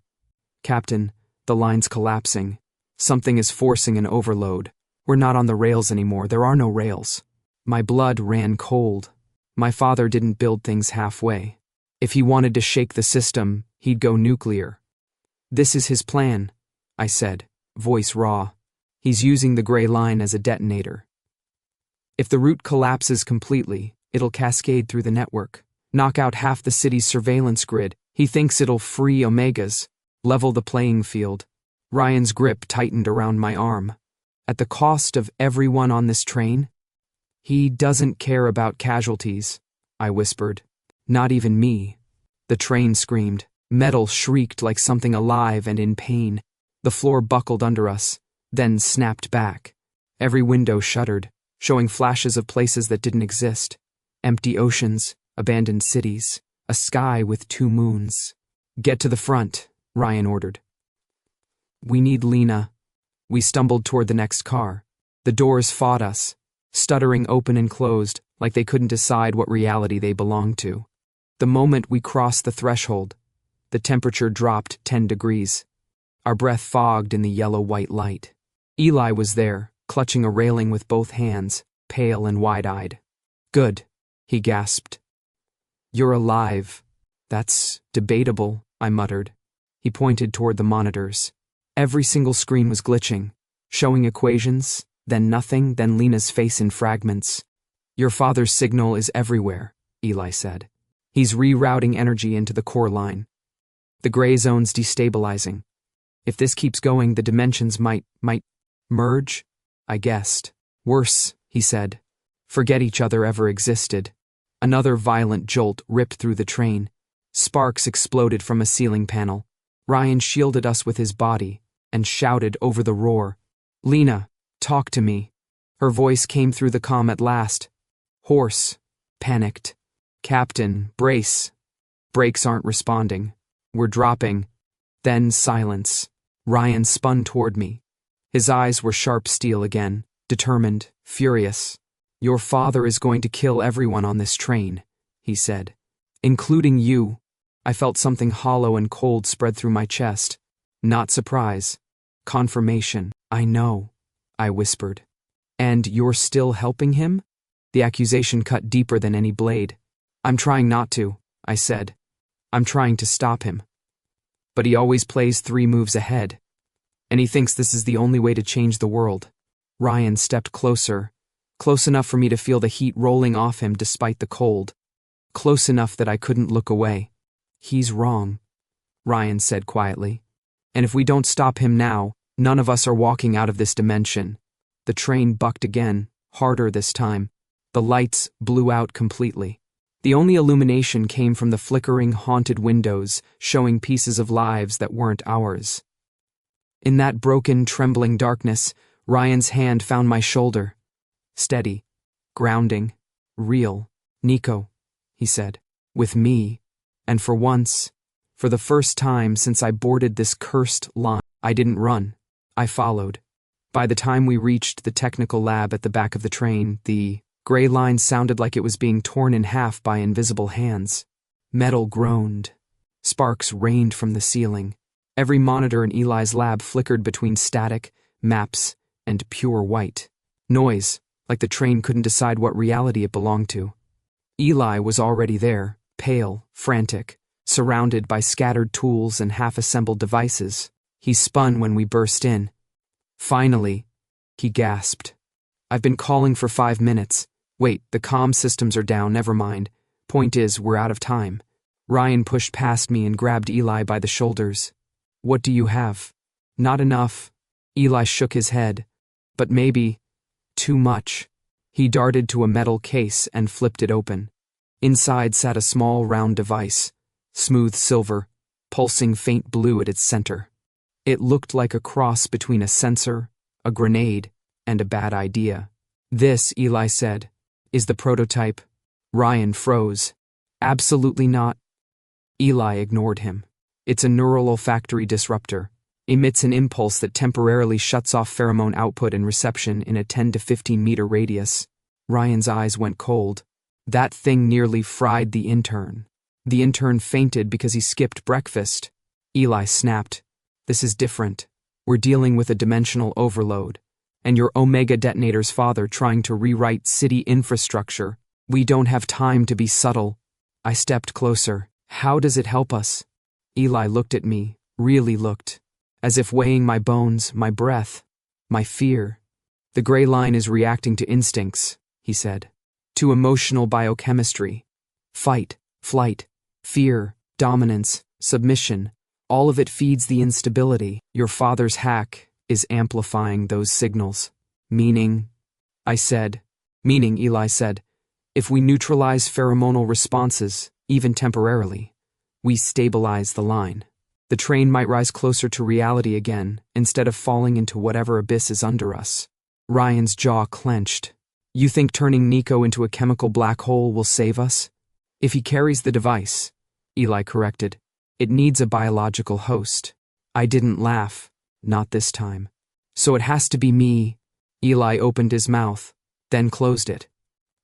"Captain, the line's collapsing. Something is forcing an overload. We're not on the rails anymore. There are no rails." My blood ran cold. My father didn't build things halfway. If he wanted to shake the system, he'd go nuclear. "This is his plan," I said, voice raw. "He's using the gray line as a detonator. If the route collapses completely, it'll cascade through the network, knock out half the city's surveillance grid. He thinks it'll free Omegas, level the playing field." Ryan's grip tightened around my arm. "At the cost of everyone on this train?" "He doesn't care about casualties," I whispered. "Not even me." The train screamed. Metal shrieked like something alive and in pain. The floor buckled under us, then snapped back. Every window shuddered, showing flashes of places that didn't exist. Empty oceans, abandoned cities, a sky with 2 moons. "Get to the front," Ryan ordered. "We need Lena." We stumbled toward the next car. The doors fought us, stuttering open and closed like they couldn't decide what reality they belonged to. The moment we crossed the threshold, the temperature dropped 10 degrees. Our breath fogged in the yellow-white light. Eli was there, clutching a railing with both hands, pale and wide-eyed. "Good," he gasped. "You're alive." "That's debatable," I muttered. He pointed toward the monitors. Every single screen was glitching, showing equations, then nothing, then Lena's face in fragments. "Your father's signal is everywhere," Eli said. "He's rerouting energy into the core line. The gray zone's destabilizing. If this keeps going, the dimensions might merge," I guessed. "Worse," he said. "Forget each other ever existed." Another violent jolt ripped through the train. Sparks exploded from a ceiling panel. Ryan shielded us with his body and shouted over the roar, "Lena, talk to me." Her voice came through the comm at last. Hoarse, panicked. "Captain, brace." Brakes aren't responding. We're dropping. Then silence. Ryan spun toward me. His eyes were sharp steel again, determined, furious. "Your father is going to kill everyone on this train," he said. "Including you." I felt something hollow and cold spread through my chest. Not surprise. Confirmation. "I know," I whispered. "And you're still helping him?" The accusation cut deeper than any blade. "I'm trying not to," I said. "I'm trying to stop him. But he always plays 3 moves ahead. And he thinks this is the only way to change the world." Ryan stepped closer, close enough for me to feel the heat rolling off him despite the cold. Close enough that I couldn't look away. "He's wrong," Ryan said quietly. "And if we don't stop him now, none of us are walking out of this dimension." The train bucked again, harder this time. The lights blew out completely. The only illumination came from the flickering, haunted windows, showing pieces of lives that weren't ours. In that broken, trembling darkness, Ryan's hand found my shoulder. Steady, grounding, real. "Niko," he said, "with me. And for once, for the first time since I boarded this cursed line." I didn't run. I followed. By the time we reached the technical lab at the back of the train, the gray line sounded like it was being torn in half by invisible hands. Metal groaned. Sparks rained from the ceiling. Every monitor in Eli's lab flickered between static, maps, and pure white. Noise, like the train couldn't decide what reality it belonged to. Eli was already there, pale, frantic, surrounded by scattered tools and half-assembled devices. He spun when we burst in. "Finally," he gasped. "I've been calling for 5 minutes. Wait, the comm systems are down, never mind. Point is, we're out of time." Ryan pushed past me and grabbed Eli by the shoulders. What do you have? Not enough. Eli shook his head. But maybe too much. He darted to a metal case and flipped it open. Inside sat a small round device, smooth silver, pulsing faint blue at its center. It looked like a cross between a sensor, a grenade, and a bad idea. This, Eli said, is the prototype. Ryan froze. Absolutely not. Eli ignored him. It's a neural olfactory disruptor. Emits an impulse that temporarily shuts off pheromone output and reception in a 10 to 15 meter radius. Ryan's eyes went cold. That thing nearly fried the intern. The intern fainted because he skipped breakfast. Eli snapped. This is different. We're dealing with a dimensional overload. And your Omega detonator's father trying to rewrite city infrastructure. We don't have time to be subtle. I stepped closer. How does it help us? Eli looked at me, really looked, as if weighing my bones, my breath, my fear. The gray line is reacting to instincts, he said, to emotional biochemistry. Fight, flight, fear, dominance, submission, all of it feeds the instability. Your father's hack is amplifying those signals. Meaning, Eli said, if we neutralize pheromonal responses, even temporarily, we stabilize the line. The train might rise closer to reality again, instead of falling into whatever abyss is under us. Ryan's jaw clenched. You think turning Niko into a chemical black hole will save us? If he carries the device, Eli corrected, it needs a biological host. I didn't laugh, not this time. So it has to be me. Eli opened his mouth, then closed it.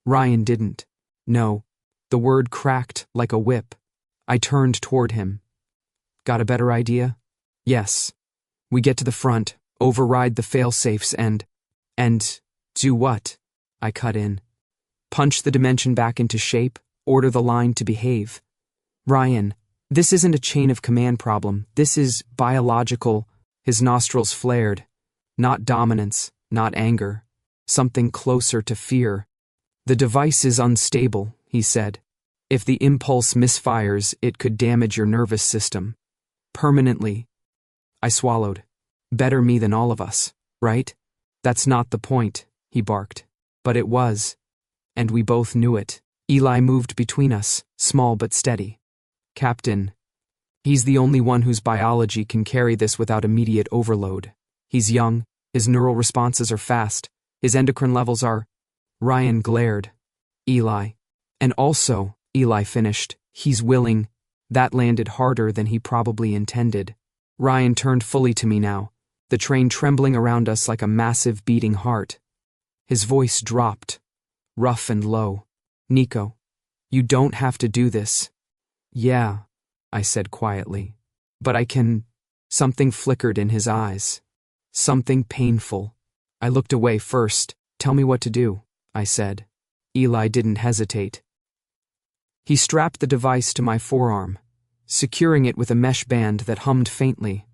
Ryan didn't. No. The word cracked like a whip. I turned toward him. Got a better idea? Yes. We get to the front, override the fail-safes and do what? I cut in. Punch the dimension back into shape, order the line to behave. Ryan, this isn't a chain of command problem. This is biological. His nostrils flared. Not dominance, not anger. Something closer to fear. The device is unstable, he said. If the impulse misfires, it could damage your nervous system. Permanently. I swallowed. Better me than all of us, right? That's not the point, he barked. But it was. And we both knew it. Eli moved between us, small but steady. Captain. He's the only one whose biology can carry this without immediate overload. He's young, his neural responses are fast, his endocrine levels are... Ryan glared. Eli. And also, Eli finished, he's willing. That landed harder than he probably intended. Ryan turned fully to me now, the train trembling around us like a massive beating heart. His voice dropped, rough and low. Niko, you don't have to do this. Yeah, I said quietly. But I can... Something flickered in his eyes. Something painful. I looked away first. Tell me what to do, I said. Eli didn't hesitate. He strapped the device to my forearm, securing it with a mesh band that hummed faintly.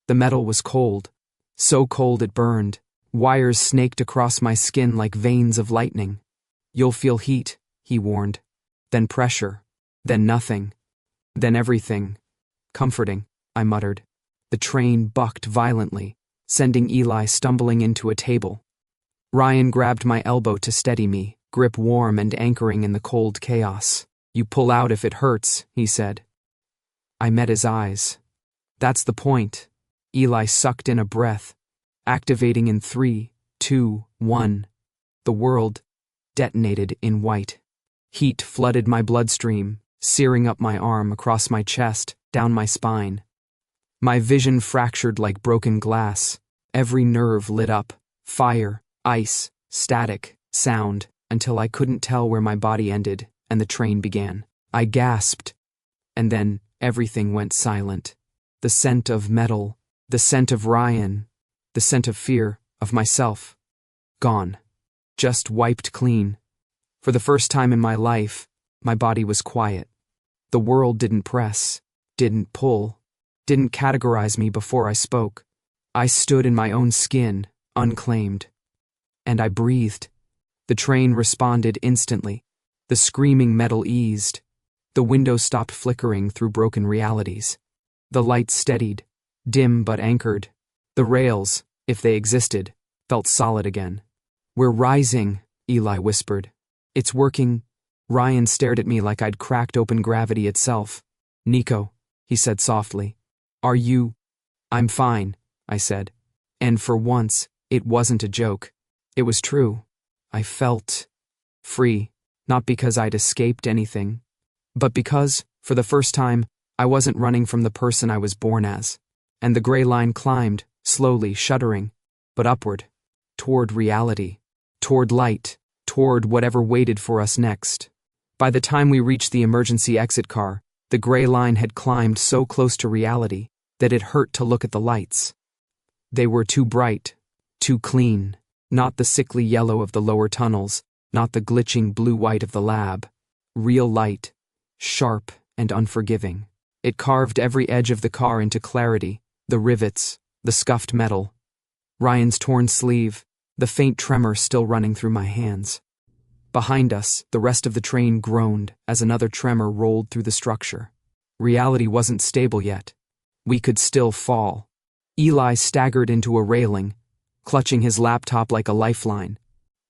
The metal was cold, so cold it burned. Wires snaked across my skin like veins of lightning. You'll feel heat, he warned. Then pressure. Then nothing. Then everything. Comforting, I muttered. The train bucked violently, sending Eli stumbling into a table. Ryan grabbed my elbow to steady me, grip warm and anchoring in the cold chaos. You pull out if it hurts, he said. I met his eyes. That's the point. Eli sucked in a breath, activating in 3, 2, 1. The world detonated in white. Heat flooded my bloodstream, searing up my arm, across my chest, down my spine. My vision fractured like broken glass. Every nerve lit up. Fire, ice, static, sound, until I couldn't tell where my body ended and the train began. I gasped. And then everything went silent. The scent of metal, the scent of Ryan, the scent of fear, of myself. Gone. Just wiped clean. For the first time in my life, my body was quiet. The world didn't press, didn't pull, didn't categorize me before I spoke. I stood in my own skin, unclaimed. And I breathed. The train responded instantly. The screaming metal eased. The window stopped flickering through broken realities. The light steadied, dim but anchored. The rails, if they existed, felt solid again. "We're rising," Eli whispered. "It's working." Ryan stared at me like I'd cracked open gravity itself. "Niko," he said softly. "Are you—" "I'm fine," I said. And for once, it wasn't a joke. It was true. I felt free, not because I'd escaped anything, but because, for the first time, I wasn't running from the person I was born as. And the gray line climbed, slowly, shuddering, but upward, toward reality, toward light, toward whatever waited for us next. By the time we reached the emergency exit car, the gray line had climbed so close to reality that it hurt to look at the lights. They were too bright, too clean, not the sickly yellow of the lower tunnels, not the glitching blue-white of the lab. Real light, sharp and unforgiving. It carved every edge of the car into clarity, the rivets, the scuffed metal, Ryan's torn sleeve, the faint tremor still running through my hands. Behind us, the rest of the train groaned as another tremor rolled through the structure. Reality wasn't stable yet. We could still fall. Eli staggered into a railing, clutching his laptop like a lifeline.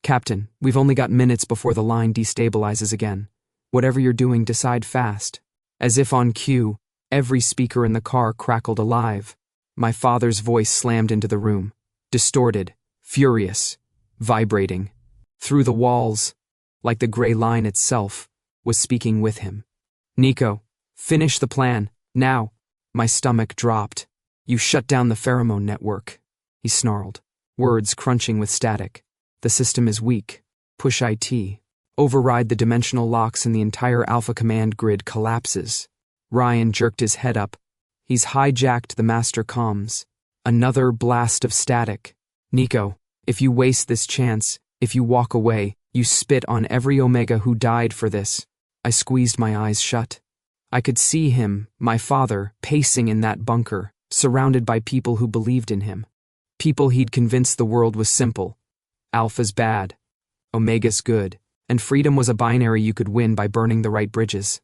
"Captain, we've only got minutes before the line destabilizes again. Whatever you're doing, decide fast." As if on cue, every speaker in the car crackled alive. My father's voice slammed into the room, distorted, furious, vibrating. Through the walls, like the gray line itself, was speaking with him. "Niko, finish the plan, now." My stomach dropped. "You shut down the pheromone network," he snarled, words crunching with static. "The system is weak. Push IT. Override the dimensional locks and the entire Alpha Command grid collapses." Ryan jerked his head up. "He's hijacked the master comms." Another blast of static. "Niko, if you waste this chance, if you walk away, you spit on every Omega who died for this." I squeezed my eyes shut. I could see him, my father, pacing in that bunker, surrounded by people who believed in him. People he'd convinced the world was simple. Alpha's bad, Omega's good, and freedom was a binary you could win by burning the right bridges.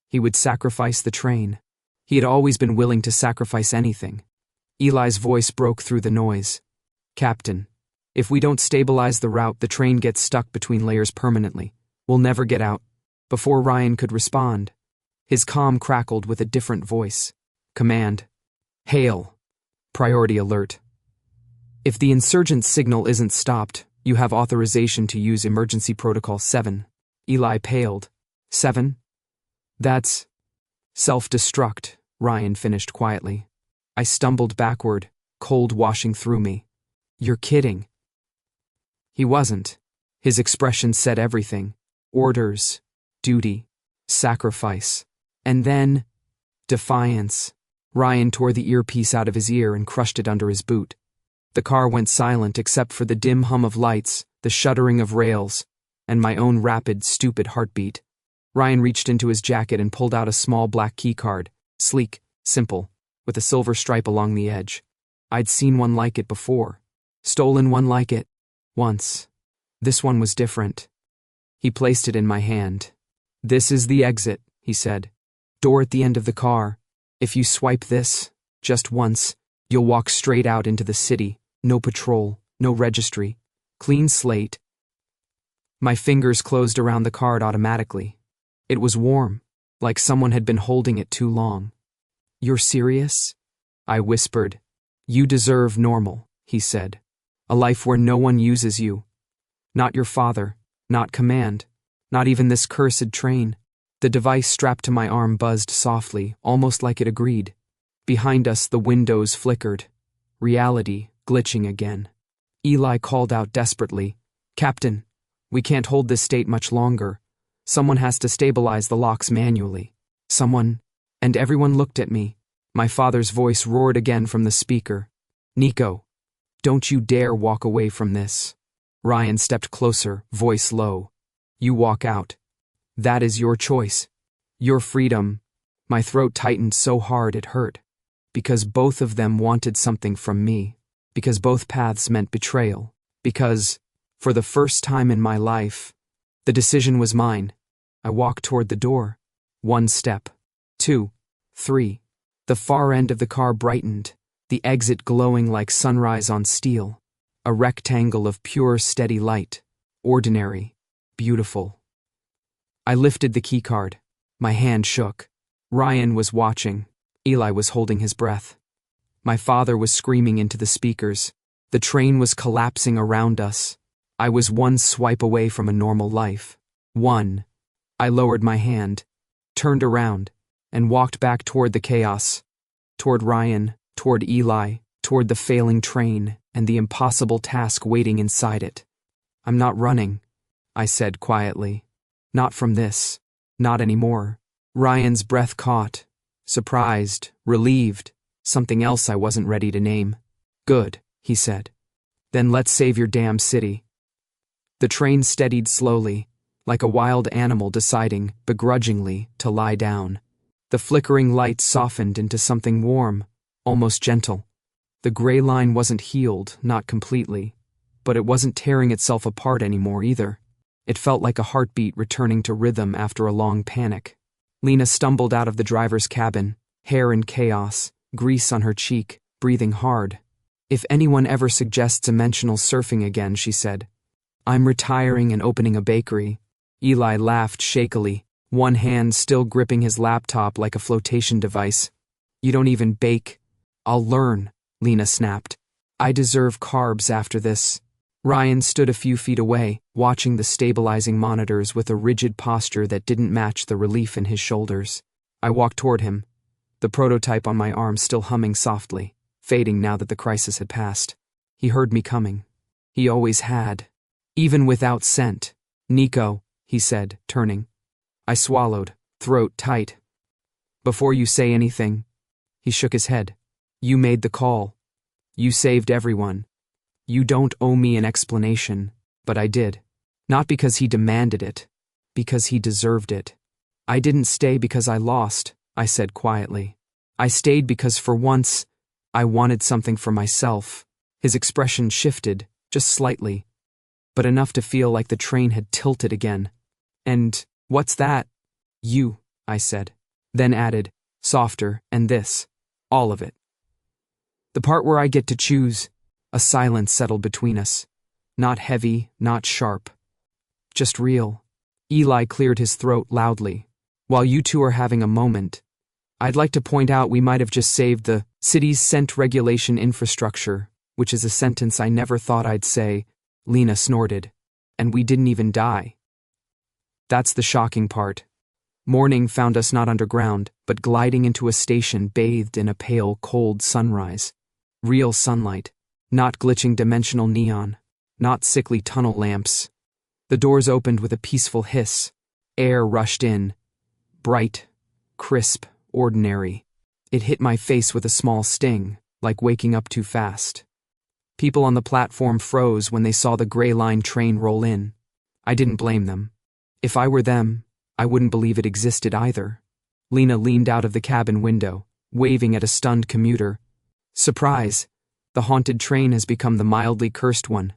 He would sacrifice the train. He had always been willing to sacrifice anything. Eli's voice broke through the noise. "Captain, if we don't stabilize the route, the train gets stuck between layers permanently. We'll never get out." Before Ryan could respond, his comm crackled with a different voice. "Command. Hail. Priority alert. If the insurgent signal isn't stopped, you have authorization to use emergency protocol 7. Eli paled. 7? That's self-destruct, Ryan finished quietly. I stumbled backward, cold washing through me. "You're kidding." He wasn't. His expression said everything. Orders, duty, sacrifice, and then defiance. Ryan tore the earpiece out of his ear and crushed it under his boot. The car went silent except for the dim hum of lights, the shuddering of rails, and my own rapid, stupid heartbeat. Ryan reached into his jacket and pulled out a small black keycard, sleek, simple, with a silver stripe along the edge. I'd seen one like it before. Stolen one like it. Once. This one was different. He placed it in my hand. "This is the exit," he said. "Door at the end of the car. If you swipe this, just once, you'll walk straight out into the city. No patrol, no registry. Clean slate." My fingers closed around the card automatically. It was warm, like someone had been holding it too long. "You're serious?" I whispered. "You deserve normal," he said. "A life where no one uses you. Not your father, not command, not even this cursed train." The device strapped to my arm buzzed softly, almost like it agreed. Behind us, the windows flickered. Reality glitching again. Eli called out desperately, "Captain, we can't hold this state much longer. Someone has to stabilize the locks manually. Someone..." And everyone looked at me. My father's voice roared again from the speaker. "Niko, don't you dare walk away from this." Ryan stepped closer, voice low. "You walk out. That is your choice. Your freedom." My throat tightened so hard it hurt. Because both of them wanted something from me. Because both paths meant betrayal. Because, for the first time in my life, the decision was mine. I walked toward the door. 1 step. 2. 3. The far end of the car brightened, the exit glowing like sunrise on steel, a rectangle of pure, steady light, ordinary, beautiful. I lifted the keycard. My hand shook. Ryan was watching. Eli was holding his breath. My father was screaming into the speakers. The train was collapsing around us. I was one swipe away from a normal life. One. I lowered my hand, turned around, and walked back toward the chaos. Toward Ryan, toward Eli, toward the failing train, and the impossible task waiting inside it. I'm not running, I said quietly. Not from this. Not anymore. Ryan's breath caught. Surprised, relieved, something else I wasn't ready to name. Good, he said. Then let's save your damn city. The train steadied slowly, like a wild animal deciding, begrudgingly, to lie down. The flickering light softened into something warm, almost gentle. The gray line wasn't healed, not completely, but it wasn't tearing itself apart anymore either. It felt like a heartbeat returning to rhythm after a long panic. Lena stumbled out of the driver's cabin, hair in chaos, grease on her cheek, breathing hard. If anyone ever suggests dimensional surfing again, she said, I'm retiring and opening a bakery. Eli laughed shakily, one hand still gripping his laptop like a flotation device. You don't even bake. I'll learn, Lena snapped. I deserve carbs after this. Ryan stood a few feet away, watching the stabilizing monitors with a rigid posture that didn't match the relief in his shoulders. I walked toward him, the prototype on my arm still humming softly, fading now that the crisis had passed. He heard me coming. He always had. Even without scent. Niko, he said, turning. I swallowed, throat tight. Before you say anything, he shook his head. You made the call. You saved everyone. You don't owe me an explanation, but I did. Not because he demanded it, because he deserved it. I didn't stay because I lost, I said quietly. I stayed because for once, I wanted something for myself. His expression shifted, just slightly, but enough to feel like the train had tilted again. And, what's that? You, I said. Then added, softer, and this. All of it. The part where I get to choose. A silence settled between us. Not heavy, not sharp. Just real. Eli cleared his throat loudly. While you two are having a moment, I'd like to point out we might have just saved the city's scent regulation infrastructure, which is a sentence I never thought I'd say, Lena snorted. And we didn't even die. That's the shocking part. Morning found us not underground, but gliding into a station bathed in a pale, cold sunrise. Real sunlight. Not glitching dimensional neon, not sickly tunnel lamps. The doors opened with a peaceful hiss. Air rushed in. Bright, crisp, ordinary. It hit my face with a small sting, like waking up too fast. People on the platform froze when they saw the gray line train roll in. I didn't blame them. If I were them, I wouldn't believe it existed either. Lena leaned out of the cabin window, waving at a stunned commuter. Surprise! The haunted train has become the mildly cursed one.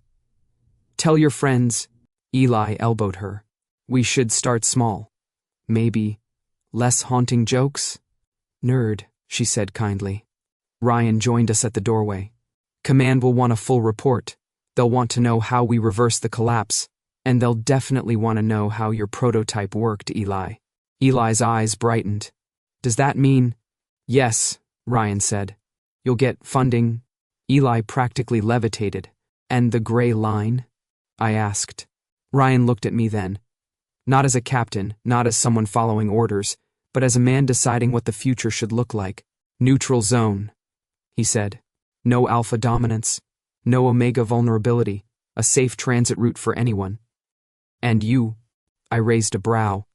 Tell your friends, Eli elbowed her. We should start small. Maybe less haunting jokes? Nerd, she said kindly. Ryan joined us at the doorway. Command will want a full report. They'll want to know how we reversed the collapse. And they'll definitely want to know how your prototype worked, Eli. Eli's eyes brightened. Does that mean? Yes, Ryan said. You'll get funding. Eli practically levitated. And the gray line? I asked. Ryan looked at me then. Not as a captain, not as someone following orders, but as a man deciding what the future should look like. Neutral zone, he said. No alpha dominance. No omega vulnerability. A safe transit route for anyone. And you? I raised a brow.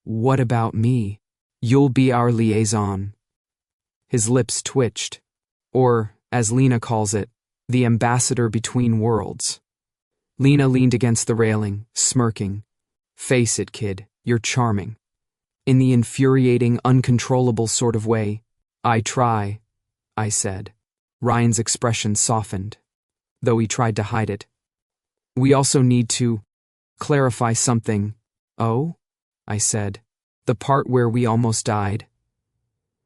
What about me? You'll be our liaison. His lips twitched. Or, as Lena calls it, the ambassador between worlds. Lena leaned against the railing, smirking. Face it, kid, you're charming. In the infuriating, uncontrollable sort of way. I try, I said. Ryan's expression softened, though he tried to hide it. We also need to clarify something. Oh? I said. The part where we almost died.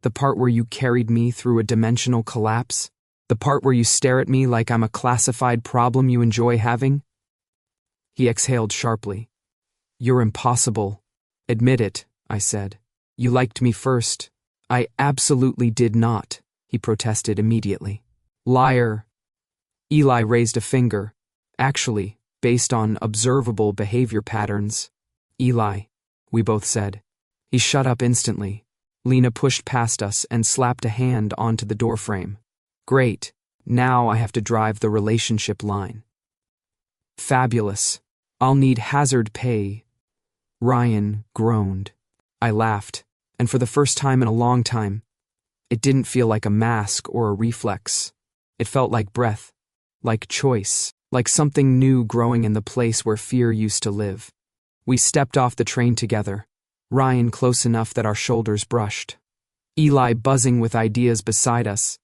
The part where you carried me through a dimensional collapse. The part where you stare at me like I'm a classified problem you enjoy having? He exhaled sharply. You're impossible. Admit it, I said. You liked me first. I absolutely did not, he protested immediately. Liar. Eli raised a finger. Actually, based on observable behavior patterns. Eli, we both said. He shut up instantly. Lena pushed past us and slapped a hand onto the doorframe. Great, now I have to drive the relationship line. Fabulous. I'll need hazard pay. Ryan groaned. I laughed, and for the first time in a long time, it didn't feel like a mask or a reflex. It felt like breath, like choice, like something new growing in the place where fear used to live. We stepped off the train together, Ryan close enough that our shoulders brushed. Eli buzzing with ideas beside us,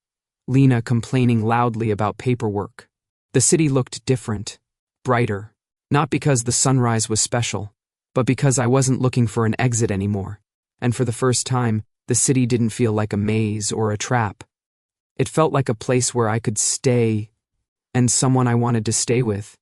Lena complaining loudly about paperwork. The city looked different, brighter, not because the sunrise was special, but because I wasn't looking for an exit anymore, and for the first time, the city didn't feel like a maze or a trap. It felt like a place where I could stay, and someone I wanted to stay with.